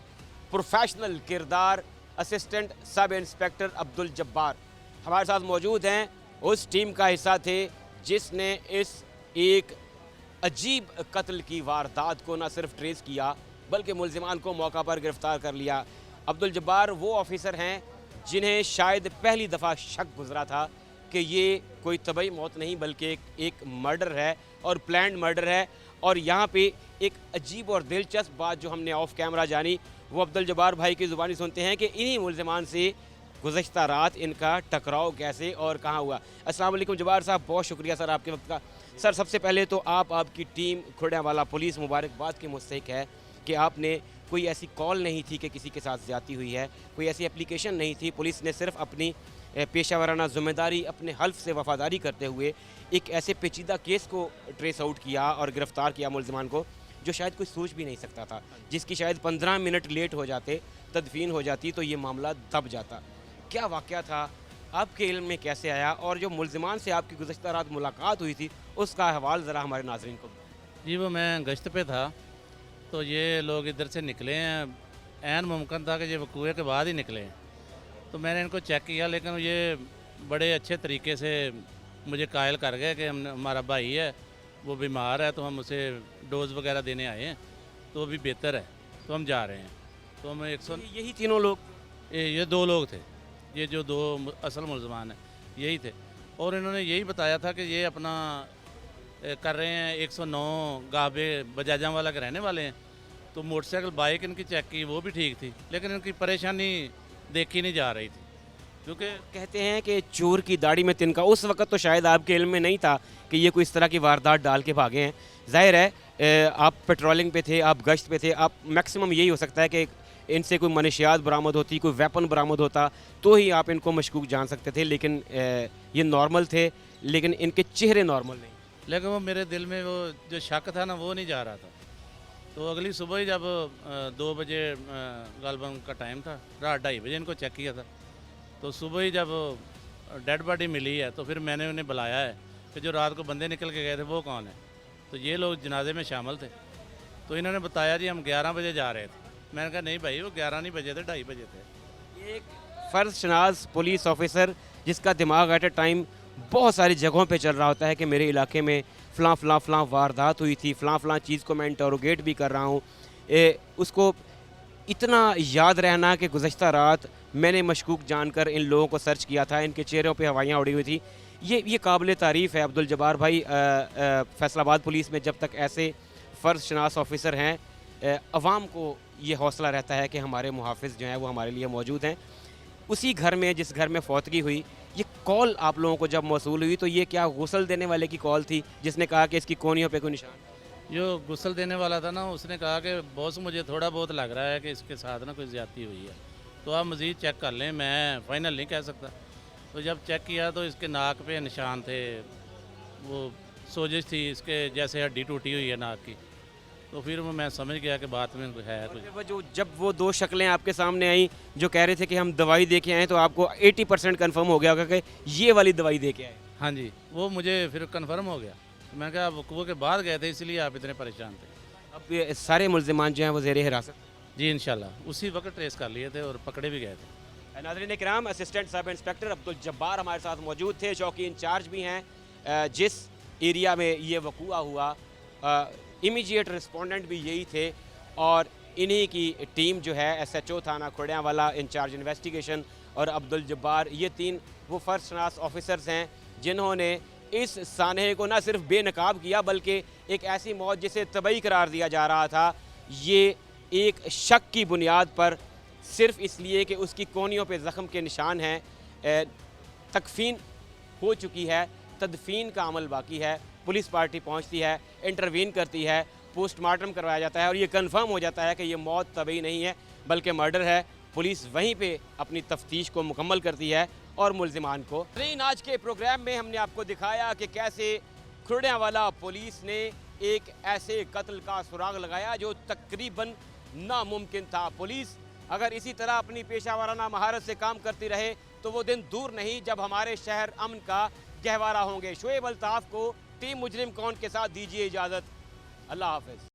[SPEAKER 1] प्रोफेशनल किरदार assistant sub inspector Abdul Jabbar हमारे साथ मौजूद हैं। उस टीम का हिस्सा थे जिसने इस एक अजीब कत्ल की वारदात को न सिर्फ ट्रेस किया बल्कि मुलजिमान को मौका पर गिरफ्तार कर लिया। अब्दुल जब्बार वो ऑफिसर हैं जिन्हें शायद पहली दफ़ा शक गुजरा था कि ये कोई तबई मौत नहीं बल्कि एक मर्डर है और प्लान्ड मर्डर है। और यहाँ पे एक अजीब और दिलचस्प बात जो हमने ऑफ कैमरा जानी वो अब्दुल जब्बार भाई की ज़ुबानी सुनते हैं कि इन्हीं मुल्ज़िमान से गुज़श्ता रात इनका टकराव कैसे और कहाँ हुआ। अस्सलाम वालेकुम जब्बार साहब, बहुत शुक्रिया सर आपके वक्त का। सर सबसे पहले तो आपकी टीम खुड़ियांवाला पुलिस मुबारकबाद की मुस्तहिक है कि आपने कोई ऐसी कॉल नहीं थी कि किसी के साथ ज़्यादती हुई है, कोई ऐसी एप्लीकेशन नहीं थी। पुलिस ने सिर्फ अपनी पेशा वराना ज़िम्मेदारी अपने हल्फ से वफ़ादारी करते हुए एक ऐसे पेचीदा केस को ट्रेस आउट किया और गिरफ़्तार किया मुल्ज़िमान को जो शायद कोई सोच भी नहीं सकता था, जिसकी शायद 15 मिनट लेट हो जाते, तदफीन हो जाती तो ये मामला दब जाता। क्या वाक़या था, आपके इल्म में कैसे आया और जो मुल्ज़िमान से आपकी गुज़श्ता रात मुलाकात हुई थी उसका अहवाल ज़रा हमारे नाज़रीन को।
[SPEAKER 6] जी वो मैं गश्त पे था तो ये लोग इधर से निकले हैं, ऐन मुमकिन था कि ये वकूए के बाद ही निकले हैं। तो मैंने इनको चेक किया लेकिन ये बड़े अच्छे तरीके से मुझे कायल कर गए कि हमारा भाई है वो बीमार है तो हम उसे डोज़ वगैरह देने आए हैं तो अभी बेहतर है तो हम जा रहे हैं। तो हम 100
[SPEAKER 1] यही तीनों लोग
[SPEAKER 6] ये 2 लोग थे, ये जो 2 असल मुल्ज़मान हैं यही थे और इन्होंने यही बताया था कि ये अपना कर रहे हैं 109 गाबे बजाजा वाला के रहने वाले हैं। तो मोटरसाइकिल बाइक इनकी चेक की वो भी ठीक थी लेकिन इनकी परेशानी देखी नहीं जा रही थी क्योंकि
[SPEAKER 1] कहते हैं कि चोर की दाढ़ी में तिनका। उस वक्त तो शायद आपके इल्म में नहीं था कि ये कोई इस तरह की वारदात डाल के भागे हैं। जाहिर है आप पेट्रोलिंग पे थे, आप गश्त पे थे, आप मैक्सिमम यही हो सकता है कि इनसे कोई मनशियात बरामद होती, कोई वेपन बरामद होता तो ही आप इनको मशकूक जान सकते थे। लेकिन ये नॉर्मल थे लेकिन इनके चेहरे नॉर्मल नहीं।
[SPEAKER 6] लेकिन वो मेरे दिल में वो जो शक था ना वो नहीं जा रहा था। तो अगली सुबह ही जब 2 बजे गालबन का टाइम था, रात 2:30 बजे इनको चेक किया था। तो सुबह ही जब डेड बॉडी मिली है तो फिर मैंने उन्हें बुलाया है कि जो रात को बंदे निकल के गए थे वो कौन है। तो ये लोग जनाजे में शामिल थे। तो इन्होंने बताया जी हम 11 बजे जा रहे थे। मैंने कहा नहीं भाई वो 11 नहीं बजे थे, 2:30 बजे थे।
[SPEAKER 1] एक फ़र्ज शनास पुलिस ऑफिसर जिसका दिमाग एट ए टाइम बहुत सारी जगहों पे चल रहा होता है कि मेरे इलाके में फ़लाँ वारदात हुई थी, फ़लाँ चीज़ को मैं इंटरोगेट भी कर रहा हूँ, उसको इतना याद रहना कि गुज़श्ता रात मैंने मशकूक जानकर इन लोगों को सर्च किया था, इनके चेहरों पे हवाइयाँ उड़ी हुई थी। ये काबिल तारीफ़ है अब्दुल जब्बार भाई। फैसलाबाद पुलिस में जब तक ऐसे फ़र्ज शनास ऑफिसर हैं अवाम को ये हौसला रहता है कि हमारे मुहाफ़िज़ जो हैं वो हमारे लिए मौजूद हैं। उसी घर में जिस घर में फौतगी हुई, ये कॉल आप लोगों को जब मौसूल हुई तो ये क्या गुस्ल देने वाले की कॉल थी जिसने कहा कि इसकी कोनियों पे कोई निशान?
[SPEAKER 6] जो गुस्ल देने वाला था ना उसने कहा कि बॉस मुझे थोड़ा बहुत लग रहा है कि इसके साथ ना कोई ज़्यादती हुई है तो आप मज़ीद चेक कर लें, मैं फ़ाइनल नहीं कह सकता। तो जब चेक किया तो इसके नाक पे निशान थे, वो सोजिश थी इसके जैसे हड्डी टूटी हुई है नाक की। तो फिर वो मैं समझ गया कि बात में है कुछ।
[SPEAKER 1] जब वो 2 शक्लें आपके सामने आई जो कह रहे थे कि हम दवाई दे के आए तो आपको 80% कन्फर्म हो गया होगा कि ये वाली दवाई दे के आए।
[SPEAKER 6] हाँ जी वो मुझे फिर कन्फर्म हो गया। मैं कहा वकूए के बाद गए थे इसलिए आप इतने परेशान थे।
[SPEAKER 1] अब ये सारे मुल्ज़िमान जो हैं वो ज़ेरे हिरासत?
[SPEAKER 6] जी इंशाल्लाह उसी वक्त ट्रेस कर लिए थे और पकड़े भी गए थे।
[SPEAKER 1] नाज़रीन किराम, assistant sub inspector Abdul Jabbar हमारे साथ मौजूद थे, चौकी इंचार्ज भी हैं। जिस एरिया में ये वकूआ हुआ इमीडिएट रिस्पोंडेंट भी यही थे और इन्हीं की टीम जो है SHO थाना खुड़ियांवाला, इंचार्ज इन्वेस्टिगेशन और अब्दुल जब्बार, ये 3 वो फ़र्ज शनास ऑफिसर्स हैं जिन्होंने इस सानहे को ना सिर्फ बेनकाब किया बल्कि एक ऐसी मौत जिसे तबई करार दिया जा रहा था, ये एक शक की बुनियाद पर सिर्फ इसलिए कि उसकी कोनियों पे ज़ख्म के निशान हैं। तकफीन हो चुकी है, तदफीन का अमल बाकी है। पुलिस पार्टी पहुंचती है, इंटरवीन करती है, पोस्टमार्टम करवाया जाता है और ये कंफर्म हो जाता है कि ये मौत तबई नहीं है बल्कि मर्डर है। पुलिस वहीं पे अपनी तफ्तीश को मुकम्मल करती है और मुल्ज़िमान को। आज के प्रोग्राम में हमने आपको दिखाया कि कैसे खुड़ियांवाला पुलिस ने एक ऐसे कत्ल का सुराग लगाया जो तकरीबन नामुमकिन था। पुलिस अगर इसी तरह अपनी पेशा वाराना महारत से काम करती रहे तो वो दिन दूर नहीं जब हमारे शहर अमन का गहवारा होंगे। शोएब अल्ताफ़ को टीम मुजरिम कौन के साथ दीजिए इजाज़त। अल्लाह हाफ़िज़।